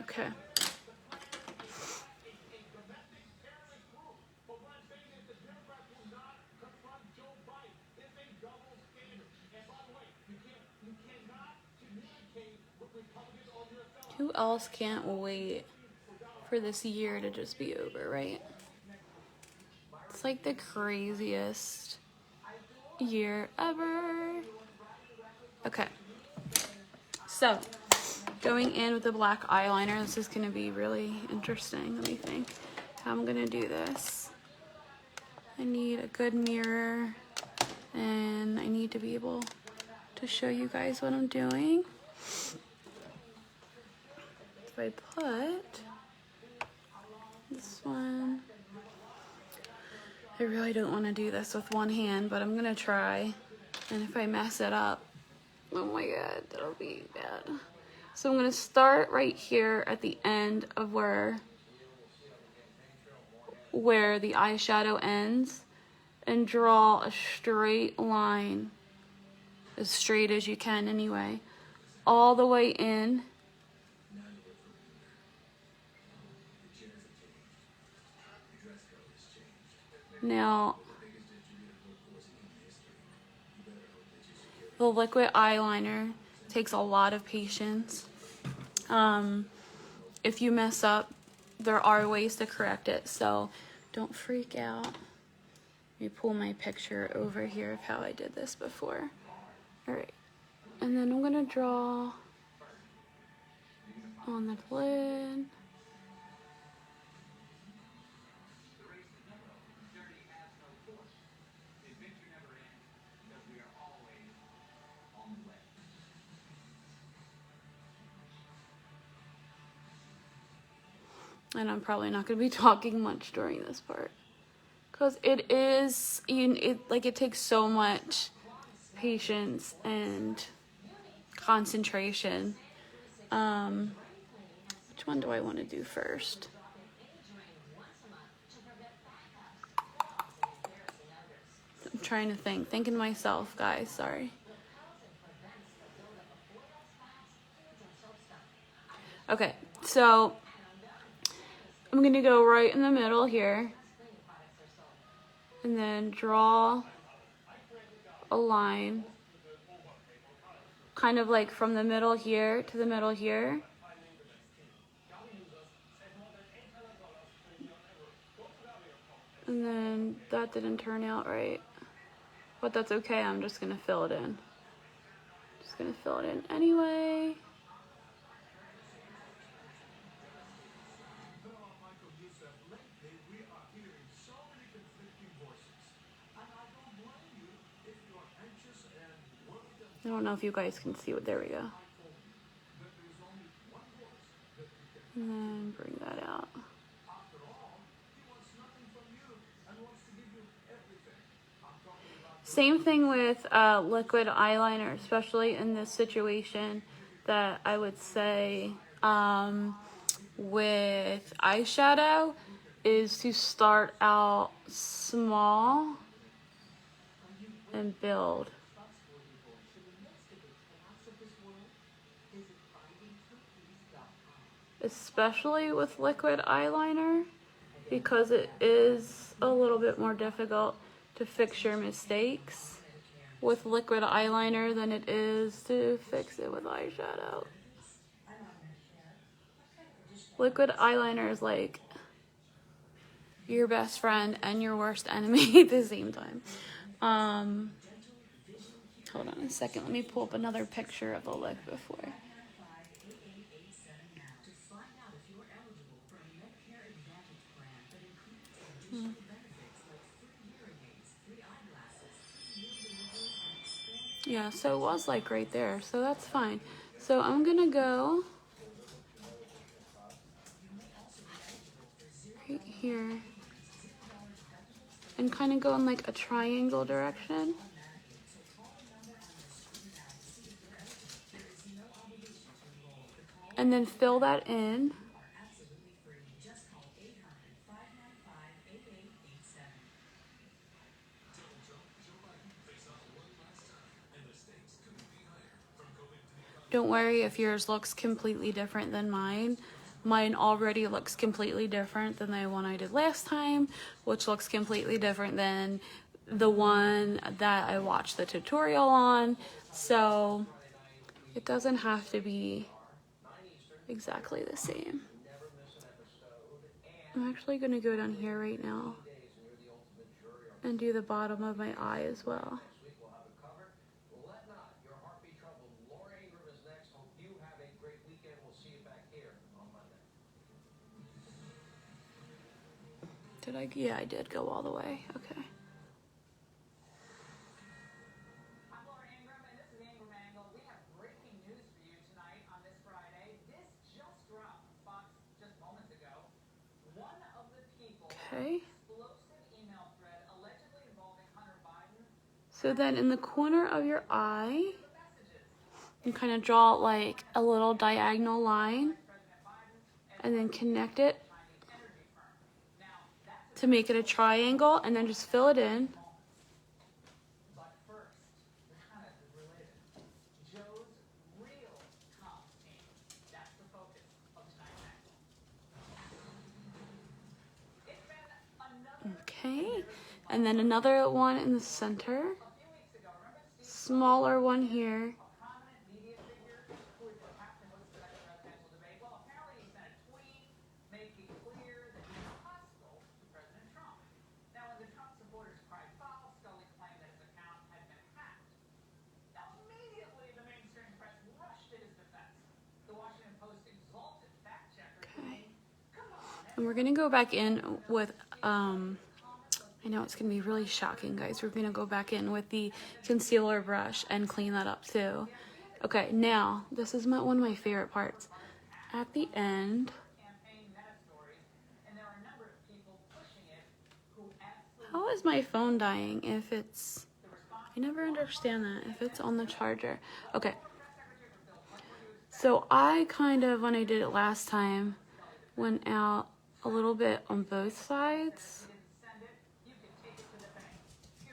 Okay. Who else can't wait for this year to just be over, right? It's like the craziest year ever. Okay. So, going in with the black eyeliner, this is going to be really interesting. Let me think how I'm going to do this. I need a good mirror, and I need to be able to show you guys what I'm doing. If I put this one, I really don't want to do this with one hand, but I'm going to try. And if I mess it up, oh my god, that'll be bad. So I'm going to start right here at the end of where the eyeshadow ends and draw a straight line, as straight as you can anyway, all the way in. Now, the liquid eyeliner takes a lot of patience. If you mess up, there are ways to correct it, so don't freak out. Let me pull my picture over here of how I did this before. All right, and then I'm gonna draw on the lid. And I'm probably not going to be talking much during this part because it is, it takes so much patience and concentration. Which one do I want to do first? I'm trying to thinking to myself, guys, sorry. Okay, so I'm going to go right in the middle here and then draw a line kind of like from the middle here to the middle here. And then that didn't turn out right, but that's okay. I'm just gonna fill it in. Just gonna fill it in anyway. I don't know if you guys can see what, there we go. And then bring that out. Same thing with liquid eyeliner, especially in this situation, that I would say with eyeshadow is to start out small and build. Especially with liquid eyeliner, because it is a little bit more difficult to fix your mistakes with liquid eyeliner than it is to fix it with eyeshadow. Liquid eyeliner is like your best friend and your worst enemy at the same time. Hold on a second, let me pull up another picture of the look before. Yeah, so it was like right there, so that's fine. So I'm gonna go right here and kind of go in like a triangle direction. And then fill that in. Don't worry if yours looks completely different than mine. Mine already looks completely different than the one I did last time, which looks completely different than the one that I watched the tutorial on. So it doesn't have to be exactly the same. I'm actually gonna go down here right now and do the bottom of my eye as well. Did I? Yeah, I did go all the way. Okay. Okay. So then in the corner of your eye, you kind of draw like a little diagonal line and then connect it to make it a triangle, and then just fill it in. Okay, and then another one in the center, smaller one here. And we're gonna go back in with, I know it's gonna be really shocking, guys. We're gonna go back in with the concealer brush and clean that up too. Okay, now, this is one of my favorite parts. At the end, how is my phone dying if it's, I never understand that, if it's on the charger. Okay, so I kind of, when I did it last time, went out a little bit on both sides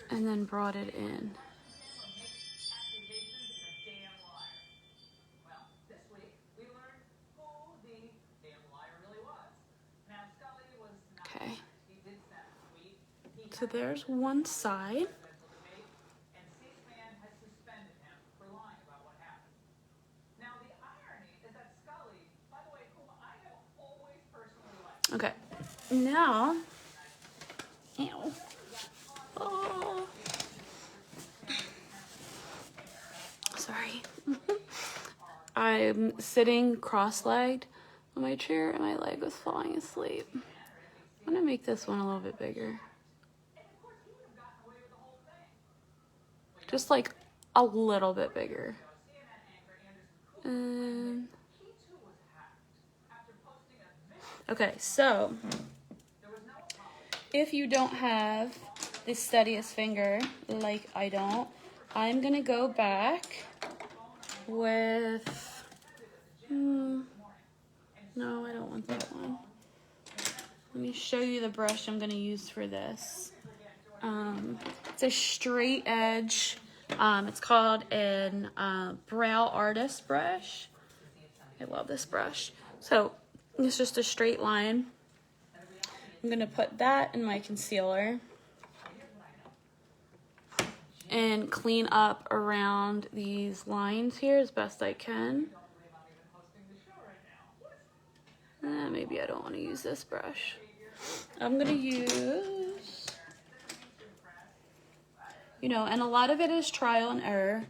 and then brought it in. Okay, so there's one side. Okay, now, ew. Oh. Sorry. I'm sitting cross-legged on my chair and my leg was falling asleep. I'm gonna make this one a little bit bigger. Just like a little bit bigger. And okay, so if you don't have the steadiest finger, like I don't, I'm gonna go back with, no, I don't want that one. Let me show you the brush I'm gonna use for this. It's a straight edge. It's called an Brow Artist brush. I love this brush. So it's just a straight line. I'm gonna put that in my concealer and clean up around these lines here as best I can. Maybe I don't want to use this brush. I'm gonna use, and a lot of it is trial and error.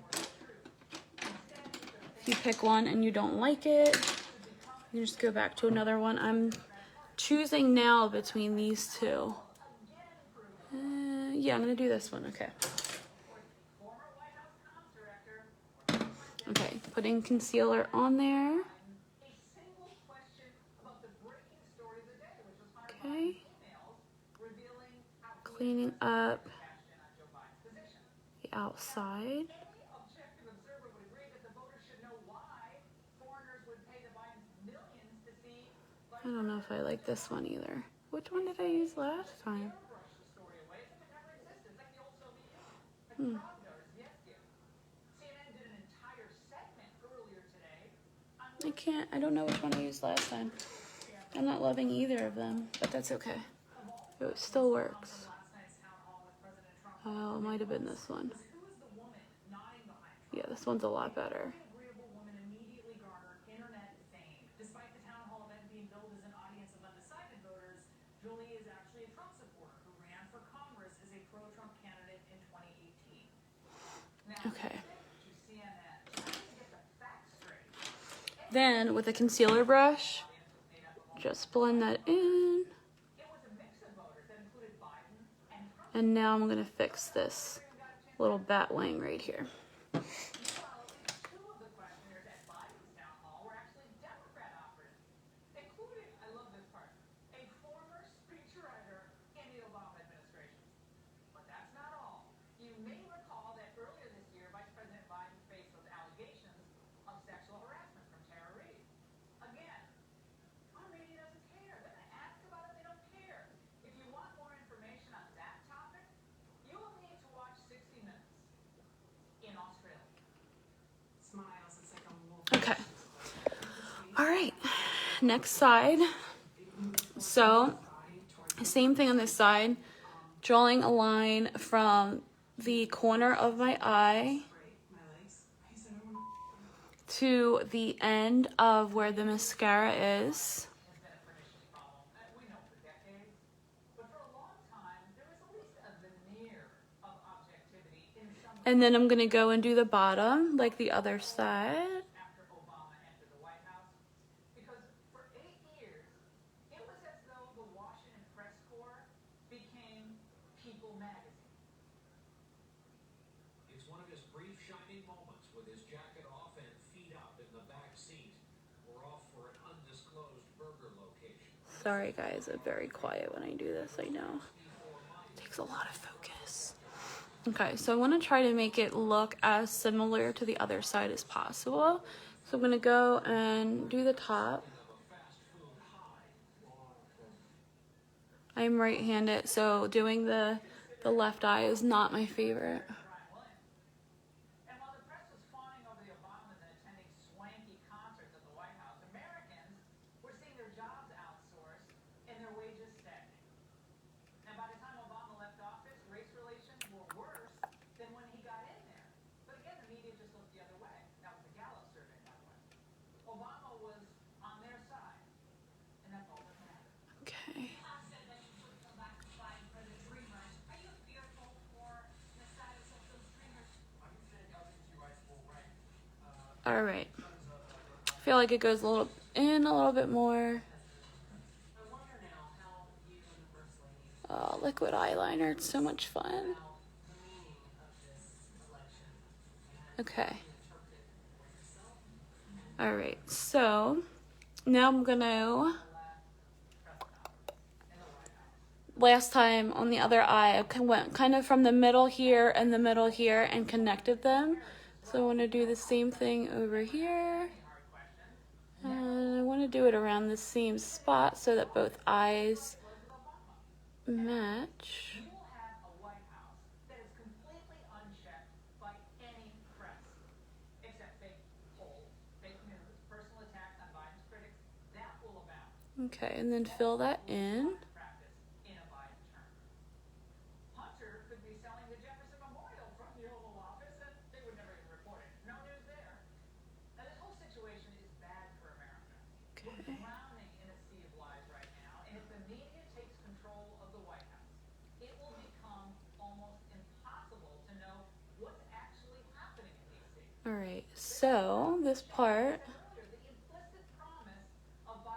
If you pick one and you don't like it, you just go back to another one. I'm choosing now between these two. Yeah, I'm gonna do this one, okay. Okay, putting concealer on there. Okay. Cleaning up the outside. I don't know if I like this one either. Which one did I use last time? I don't know which one I used last time. I'm not loving either of them, but that's okay. It still works. Oh, it might have been this one. Yeah, this one's a lot better. Okay. Then with a concealer brush, just blend that in. And now I'm gonna fix this little bat wing right here. Okay. All right. Next side. So, same thing on this side. Drawing a line from the corner of my eye to the end of where the mascara is. And then I'm gonna go and do the bottom like the other side. Sorry guys, I'm very quiet when I do this, I know. It takes a lot of focus. Okay, so I want to try to make it look as similar to the other side as possible. So I'm going to go and do the top. I'm right-handed, so doing the left eye is not my favorite. All right. I feel like it goes a little bit more. Oh, liquid eyeliner, it's so much fun. Okay. All right, so now I'm gonna, last time on the other eye, I went kind of from the middle here and the middle here and connected them. So I want to do the same thing over here. And I want to do it around the same spot so that both eyes match. Okay, and then fill that in. All right, so this part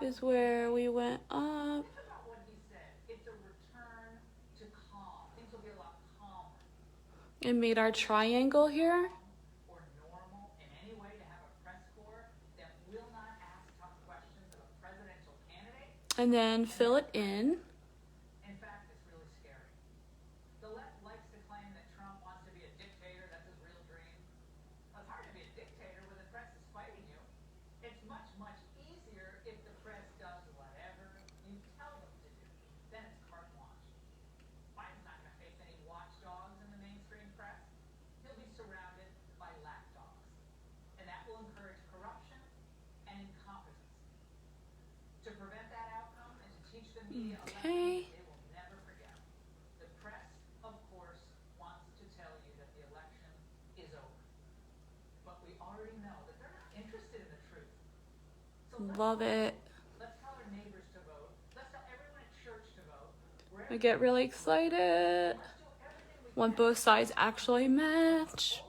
is where we went up and made our triangle here. And then fill it in. Okay. Love it. I get really excited when both sides actually match.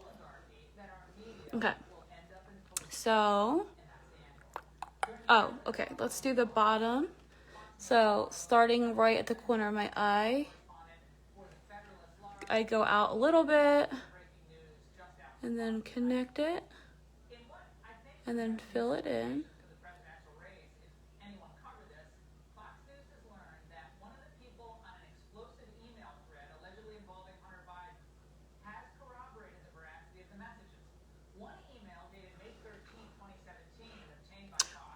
Okay. So, okay, let's do the bottom. So, starting right at the corner of my eye, I go out a little bit and then connect it and then fill it in.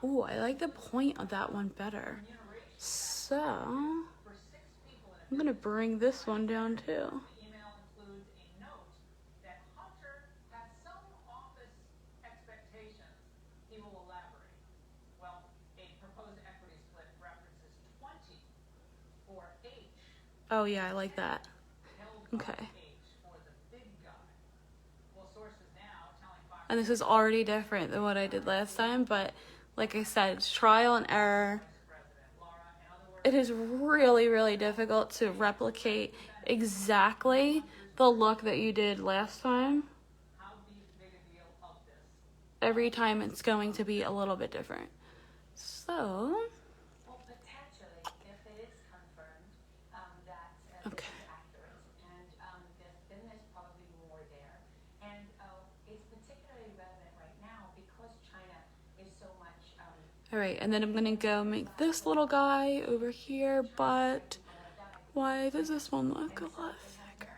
Oh, I like the point of that one better. So, I'm gonna bring this one down too. Oh yeah, I like that. Okay. And this is already different than what I did last time, but like I said, it's trial and error. It is really, really difficult to replicate exactly the look that you did last time. Every time it's going to be a little bit different. So, okay. All right, and then I'm gonna go make this little guy over here, but why does this one look a lot thicker?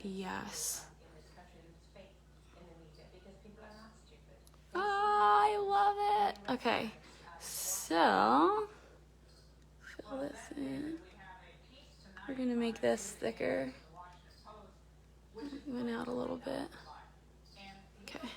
Yes. Oh, I love it. Okay, so fill this in. We're gonna make this thicker. Went out a little bit. Okay.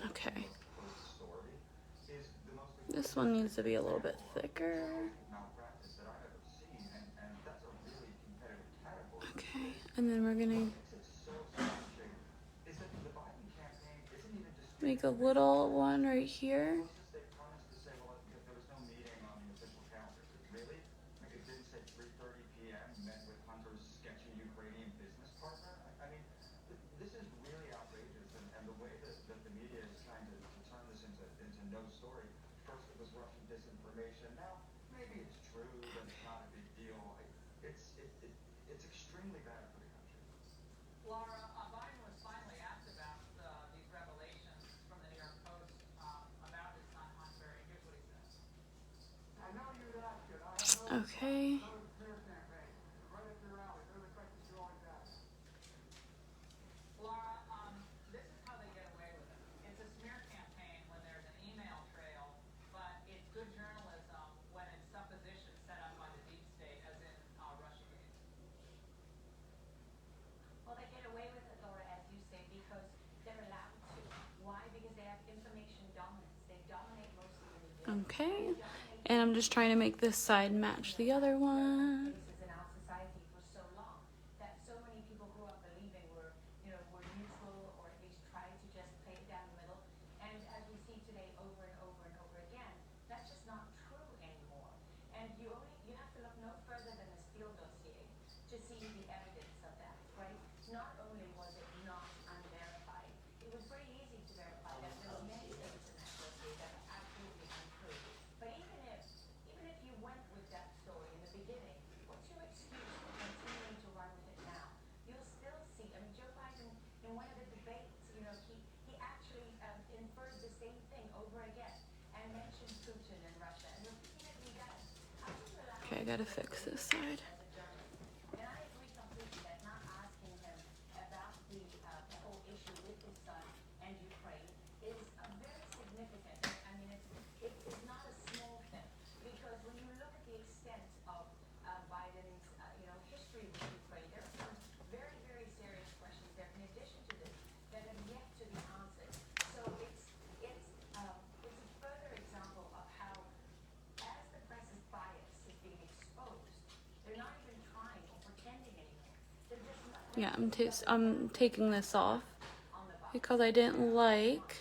Okay. This one needs to be a little bit thicker. Okay, and then we're gonna make a little one right here. Okay. Okay, and I'm just trying to make this side match the other one. Okay, I gotta fix this side. Yeah, I'm taking this off because I didn't like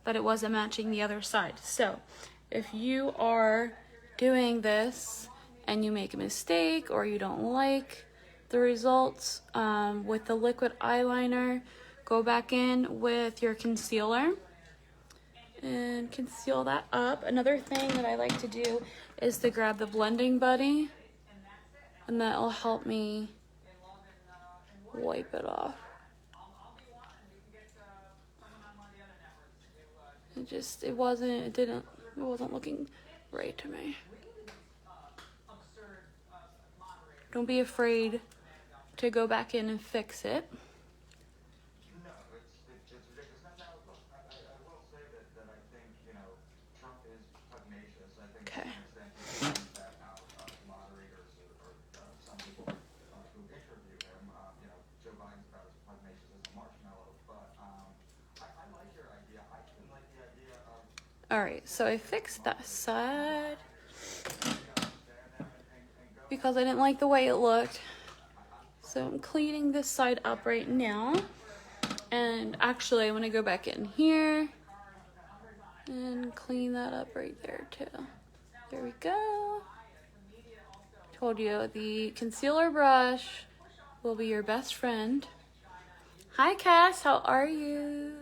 that it wasn't matching the other side. So if you are doing this and you make a mistake or you don't like the results with the liquid eyeliner, go back in with your concealer and conceal that up. Another thing that I like to do is to grab the blending buddy, and that will help me wipe it off. It wasn't looking right to me. Don't be afraid to go back in and fix it. Okay. All right, so I fixed that side because I didn't like the way it looked. So I'm cleaning this side up right now. And actually, I'm gonna go back in here and clean that up right there too. There we go. Told you the concealer brush will be your best friend. Hi Cass, how are you?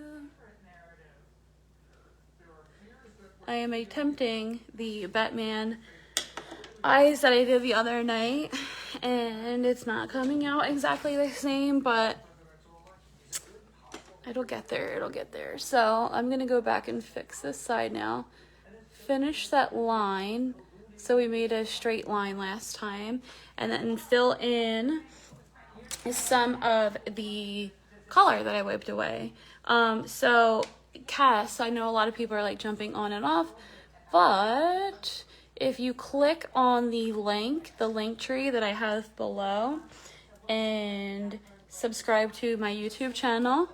I am attempting the Batman eyes that I did the other night, and it's not coming out exactly the same, but it'll get there. So I'm gonna go back and fix this side now. Finish that line. So we made a straight line last time, and then fill in some of the color that I wiped away. So Cass, I know a lot of people are like jumping on and off, but if you click on the link tree that I have below, and subscribe to my YouTube channel,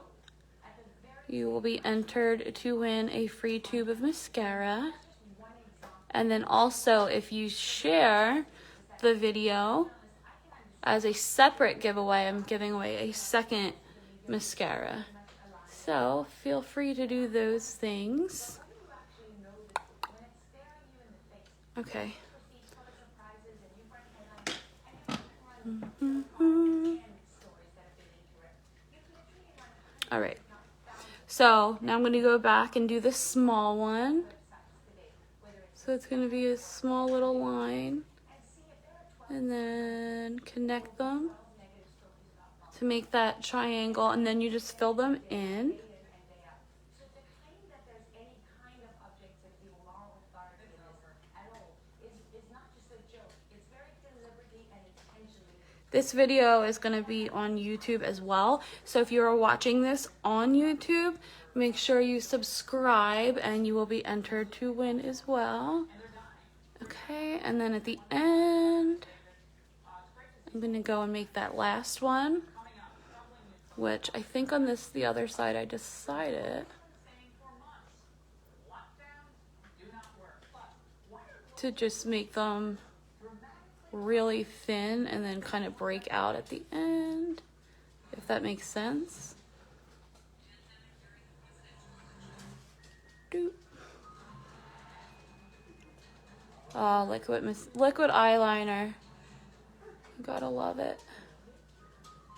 you will be entered to win a free tube of mascara. And then also, if you share the video as a separate giveaway, I'm giving away a second mascara. So feel free to do those things. Okay. All right. So now I'm going to go back and do the small one. So it's going to be a small little line. And then connect them to make that triangle. And then you just fill them in. This video is going to be on YouTube as well. So if you are watching this on YouTube, make sure you subscribe and you will be entered to win as well. Okay, and then at the end, I'm going to go and make that last one, which I think on the other side I decided to just make them really thin and then kind of break out at the end, if that makes sense. Doop. Oh, liquid eyeliner. You gotta love it.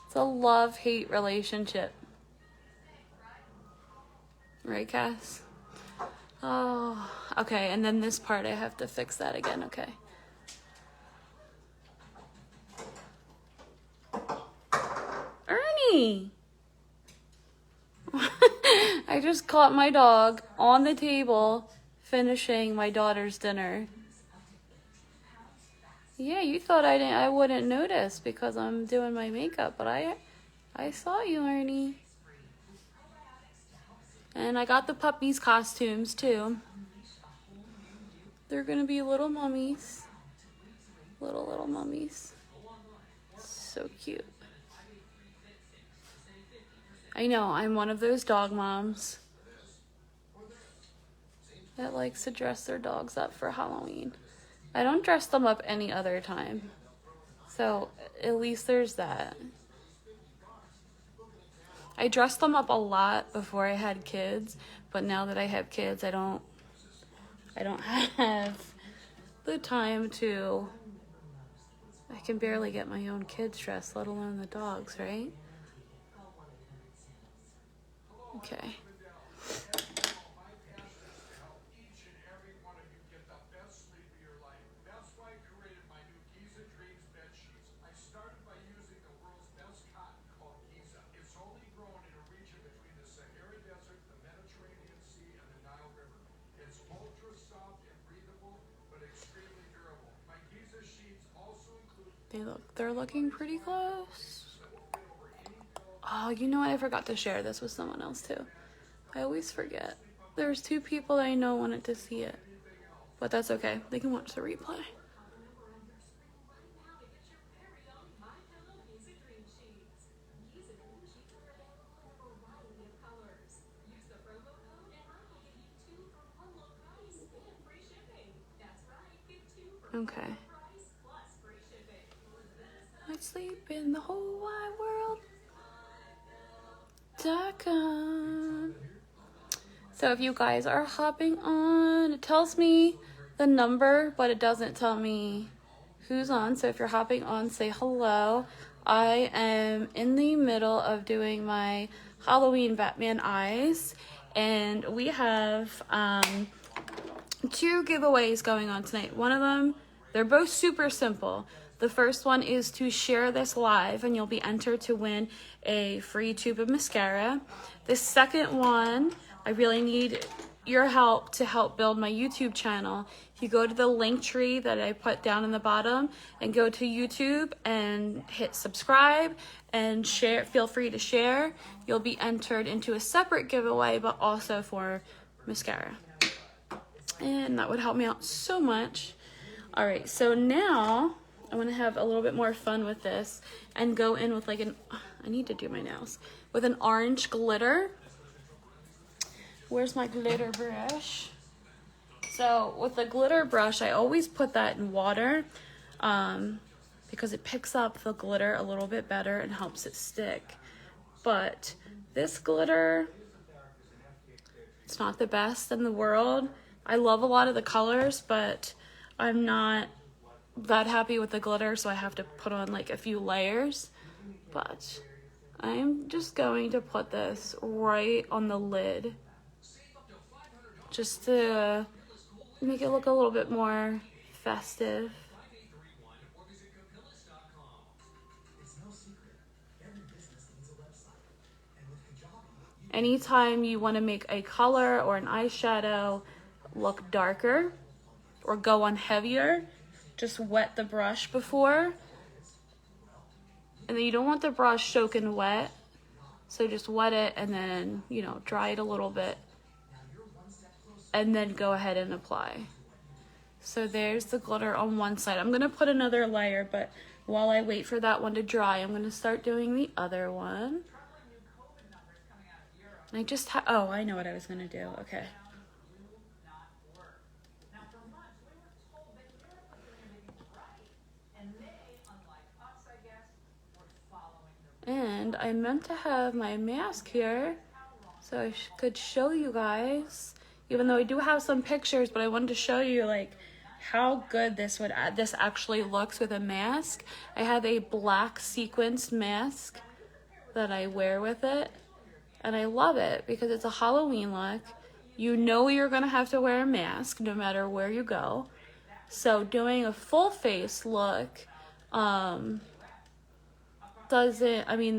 It's a love-hate relationship. Right, Cass? Oh, okay, and then this part I have to fix that again, okay. Ernie! I just caught my dog on the table finishing my daughter's dinner. Yeah, you thought I wouldn't notice because I'm doing my makeup, but I saw you, Ernie. And I got the puppies' costumes too. They're gonna be little mummies. Little mummies. So cute. I know, I'm one of those dog moms that likes to dress their dogs up for Halloween. I don't dress them up any other time. So at least there's that. I dressed them up a lot before I had kids, but now that I have kids, I don't have the time to. I can barely get my own kids dressed, let alone the dogs, right? Okay. They're looking pretty close. Oh, you know what? I forgot to share this with someone else too. I always forget. There's 2 people that I know wanted to see it. But that's okay. They can watch the replay. Okay. I'd sleep in the whole wide world.com. So if you guys are hopping on, it tells me the number, but it doesn't tell me who's on. So if you're hopping on, say hello. I am in the middle of doing my Halloween Batman eyes, and we have 2 giveaways going on tonight. One of them, they're both super simple. The first one is to share this live and you'll be entered to win a free tube of mascara. The second one, I really need your help to help build my YouTube channel. If you go to the link tree that I put down in the bottom and go to YouTube and hit subscribe and share, feel free to share. You'll be entered into a separate giveaway, but also for mascara. And that would help me out so much. All right, so now I want to have a little bit more fun with this and go in with like I need to do my nails, with an orange glitter. Where's my glitter brush? So with the glitter brush, I always put that in water because it picks up the glitter a little bit better and helps it stick. But this glitter, it's not the best in the world. I love a lot of the colors, but I'm not that happy with the glitter, so I have to put on like a few layers. But I'm just going to put this right on the lid, just to make it look a little bit more festive. Anytime you want to make a color or an eyeshadow look darker or go on heavier, just wet the brush before. And then you don't want the brush soaking wet, so just wet it and then, you know, dry it a little bit and then go ahead and apply. So there's the glitter on one side. I'm gonna put another layer, but while I wait for that one to dry, I'm gonna start doing the other one. And I just oh, I know what I was gonna do, okay. And I meant to have my mask here so I could show you guys, even though I do have some pictures, but I wanted to show you like how good this actually looks with a mask. I have a black sequenced mask that I wear with it, and I love it because it's a Halloween look. You know you're gonna have to wear a mask no matter where you go. So doing a full face look,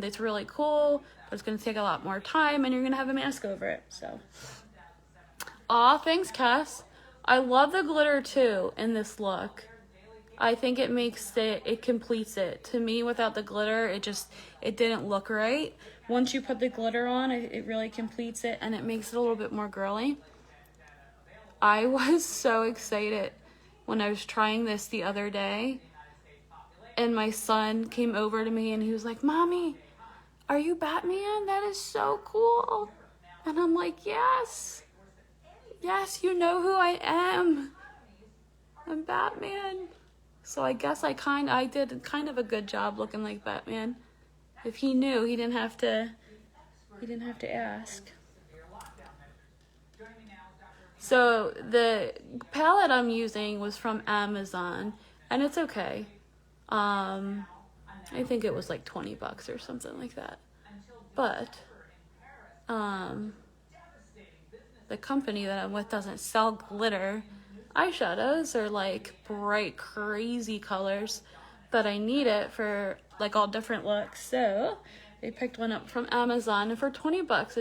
it's really cool, but it's gonna take a lot more time and you're gonna have a mask over it, so. Aw, thanks, Cass. I love the glitter too in this look. I think it makes it completes it. To me, without the glitter, it didn't look right. Once you put the glitter on, it really completes it and it makes it a little bit more girly. I was so excited when I was trying this the other day, and my son came over to me and he was like, "Mommy, are you Batman? That is so cool." And I'm like, yes, you know who I am. I'm Batman. So I guess I did kind of a good job looking like Batman. If he knew, he didn't have to ask. So the palette I'm using was from Amazon, and it's okay. I think it was like 20 bucks or something like that. But the company that I'm with doesn't sell glitter eyeshadows or like bright, crazy colors that I need it for like all different looks. So they picked one up from Amazon, and for 20 bucks,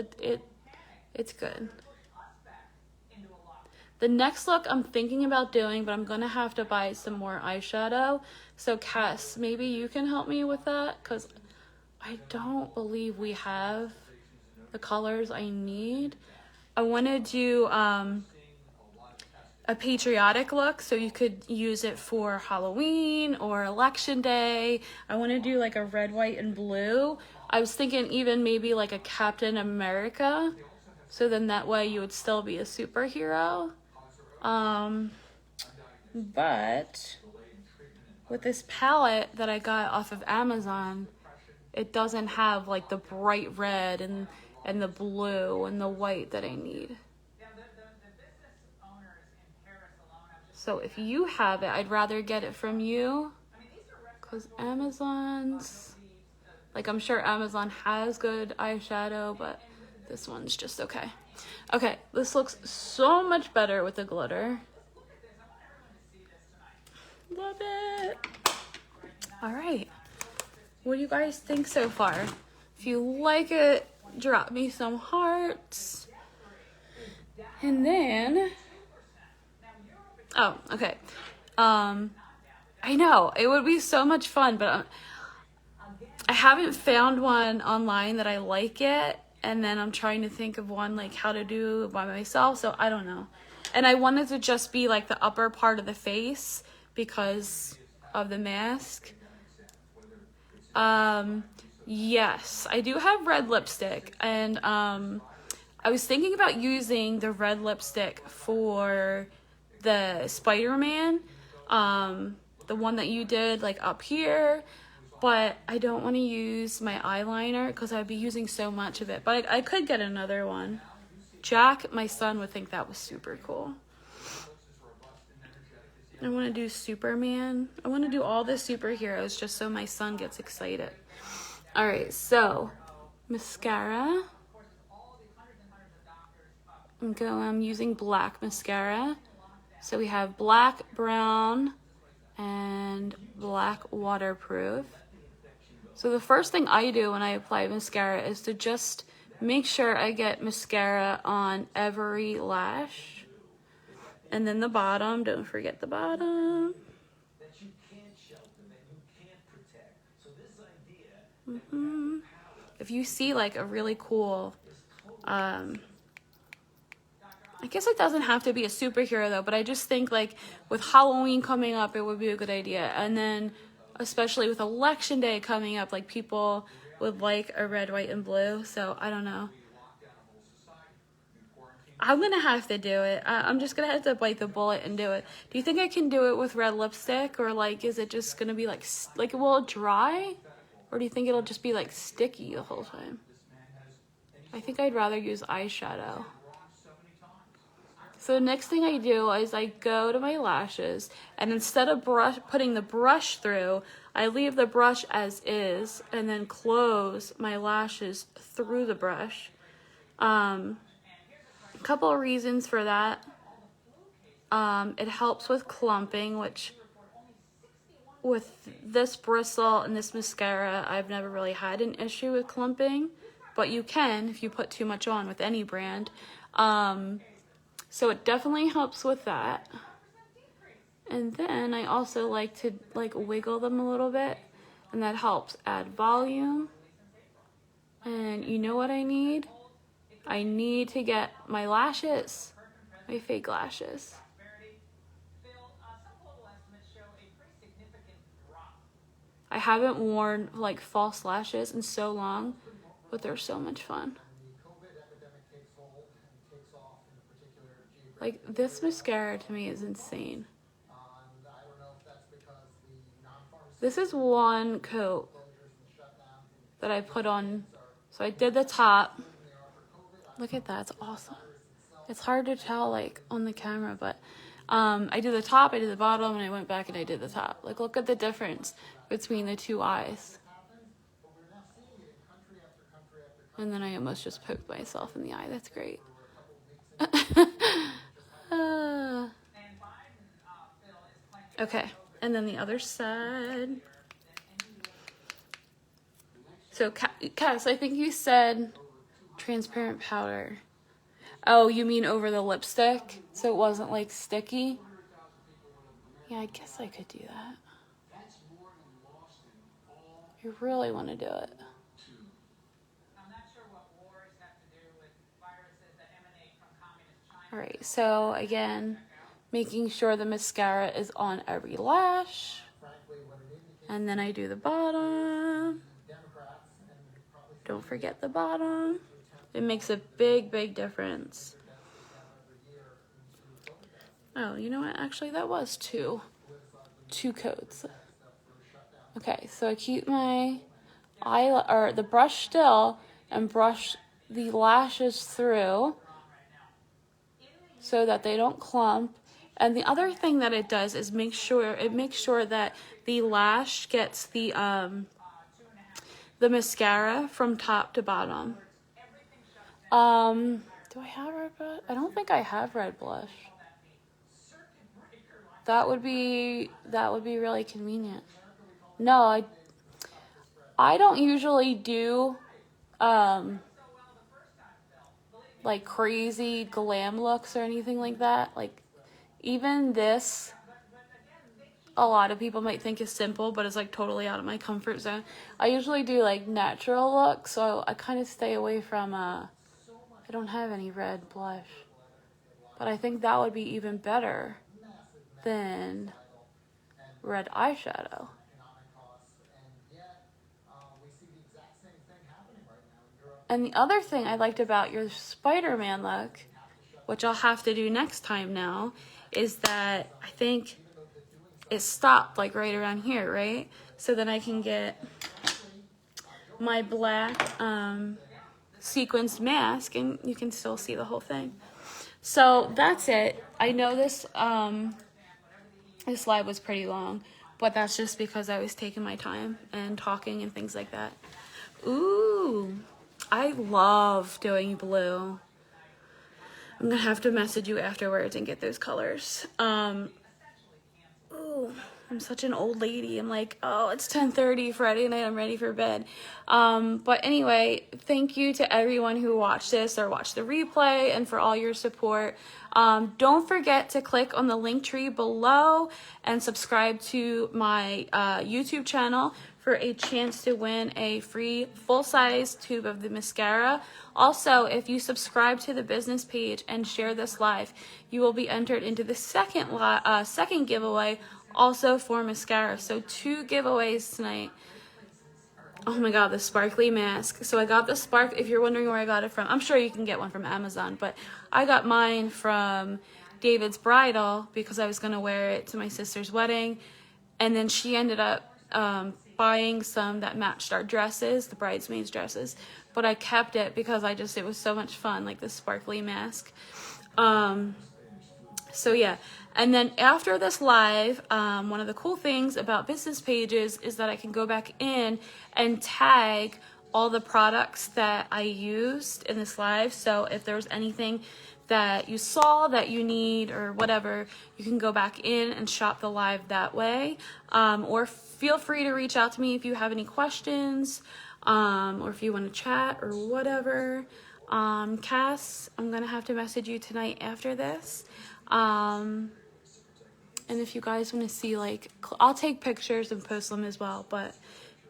it's good. The next look I'm thinking about doing, but I'm going to have to buy some more eyeshadow. So Cass, maybe you can help me with that, because I don't believe we have the colors I need. I want to do a patriotic look, so you could use it for Halloween or Election Day. I want to do like a red, white, and blue. I was thinking even maybe like a Captain America, so then that way you would still be a superhero. But with this palette that I got off of Amazon, it doesn't have like the bright red and the blue and the white that I need. So if you have it, I'd rather get it from you, because Amazon's, like, I'm sure Amazon has good eyeshadow, but this one's just okay. Okay, this looks so much better with the glitter. Love it. All right. What do you guys think so far? If you like it, drop me some hearts. And then, oh, okay. I know, it would be so much fun, but I haven't found one online that I like yet. And then I'm trying to think of one like how to do by myself, so I don't know. And I wanted to just be like the upper part of the face, because of the mask. Yes, I do have red lipstick, and I was thinking about using the red lipstick for the Spider-Man, the one that you did like up here, but I don't want to use my eyeliner because I'd be using so much of it, but I could get another one. Jack, my son, would think that was super cool. I want to do Superman. I want to do all the superheroes just so my son gets excited. All right, so mascara. I'm using black mascara. So we have black, brown, and black waterproof. So the first thing I do when I apply mascara is to just make sure I get mascara on every lash. And then the bottom, don't forget the bottom. If you see like a really cool, I guess it doesn't have to be a superhero though, but I just think like with Halloween coming up, it would be a good idea. And then especially with election day coming up, like people would like a red, white, and blue. So I don't know. I'm going to have to do it. I'm just going to have to bite the bullet and do it. Do you think I can do it with red lipstick, or like, is it just going to be like, will it dry? Or do you think it'll just be like sticky the whole time? I think I'd rather use eyeshadow. So the next thing I do is I go to my lashes, and instead of putting the brush through, I leave the brush as is and then close my lashes through the brush. A couple of reasons for that. It helps with clumping, which with this bristle and this mascara, I've never really had an issue with clumping, but you can if you put too much on with any brand. So it definitely helps with that. And then I also like to like wiggle them a little bit, and that helps add volume. And you know what I need? I need to get my lashes, my fake lashes. I haven't worn like false lashes in so long, but they're so much fun. Like this mascara to me is insane. This is one coat that I put on. So I did the top. Look at that, it's awesome. It's hard to tell like on the camera, but I did the top, I did the bottom, and I went back and I did the top. Like look at the difference between the two eyes. And then I almost just poked myself in the eye. That's great. Okay, and then the other side. So Cass, I think you said transparent powder. Oh, you mean over the lipstick? So it wasn't like sticky? Yeah, I guess I could do that. You really want to do it. Alright, so again, making sure the mascara is on every lash. And then I do the bottom. Don't forget the bottom. It makes a big, big difference. Oh, you know what? Actually, that was two coats. Okay, so I keep my the brush still and brush the lashes through so that they don't clump. And the other thing that it does is makes sure that the lash gets the mascara from top to bottom. Do I have red blush? I don't think I have red blush. That would be really convenient. No, I don't usually do like crazy glam looks or anything like that. Like even this, a lot of people might think is simple, but it's like totally out of my comfort zone. I usually do like natural looks, so I kind of stay away from I don't have any red blush, but I think that would be even better than red eyeshadow. And the other thing I liked about your Spider-Man look, which I'll have to do next time now, is that I think it stopped like right around here, right? So then I can get my black sequenced mask and you can still see the whole thing. So that's it. I know this live was pretty long, but that's just because I was taking my time and talking and things like that. Ooh, I love doing blue. I'm gonna have to message you afterwards and get those colors. Ooh, I'm such an old lady. I'm like, oh, it's 10:30 Friday night. I'm ready for bed. But anyway, thank you to everyone who watched this or watched the replay and for all your support. Don't forget to click on the link tree below and subscribe to my YouTube channel for a chance to win a free full-size tube of the mascara. Also, if you subscribe to the business page and share this live, you will be entered into the second giveaway, also for mascara. So 2 giveaways tonight. Oh my god, the sparkly mask. So I got the spark, if you're wondering where I got it from, I'm sure you can get one from Amazon, but I got mine from David's Bridal because I was going to wear it to my sister's wedding, and then she ended up buying some that matched our dresses, the bridesmaids dresses, but I kept it because it was so much fun, like the sparkly mask. So yeah, and then after this live, one of the cool things about business pages is that I can go back in and tag all the products that I used in this live. So if there's anything that you saw that you need or whatever, you can go back in and shop the live that way. Or feel free to reach out to me if you have any questions, or if you want to chat or whatever. Cass, I'm gonna have to message you tonight after this. And if you guys want to see, like, I'll take pictures and post them as well. But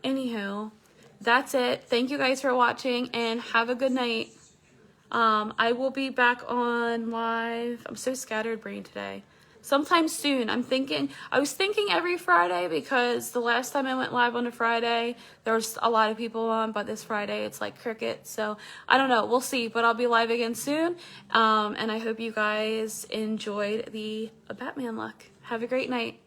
anywho, that's it. Thank you guys for watching and have a good night. I will be back on live. I'm so scattered brain today. Sometime soon. I was thinking every Friday because the last time I went live on a Friday, there was a lot of people on, but this Friday it's like cricket. So I don't know. We'll see, but I'll be live again soon. And I hope you guys enjoyed the Batman look. Have a great night.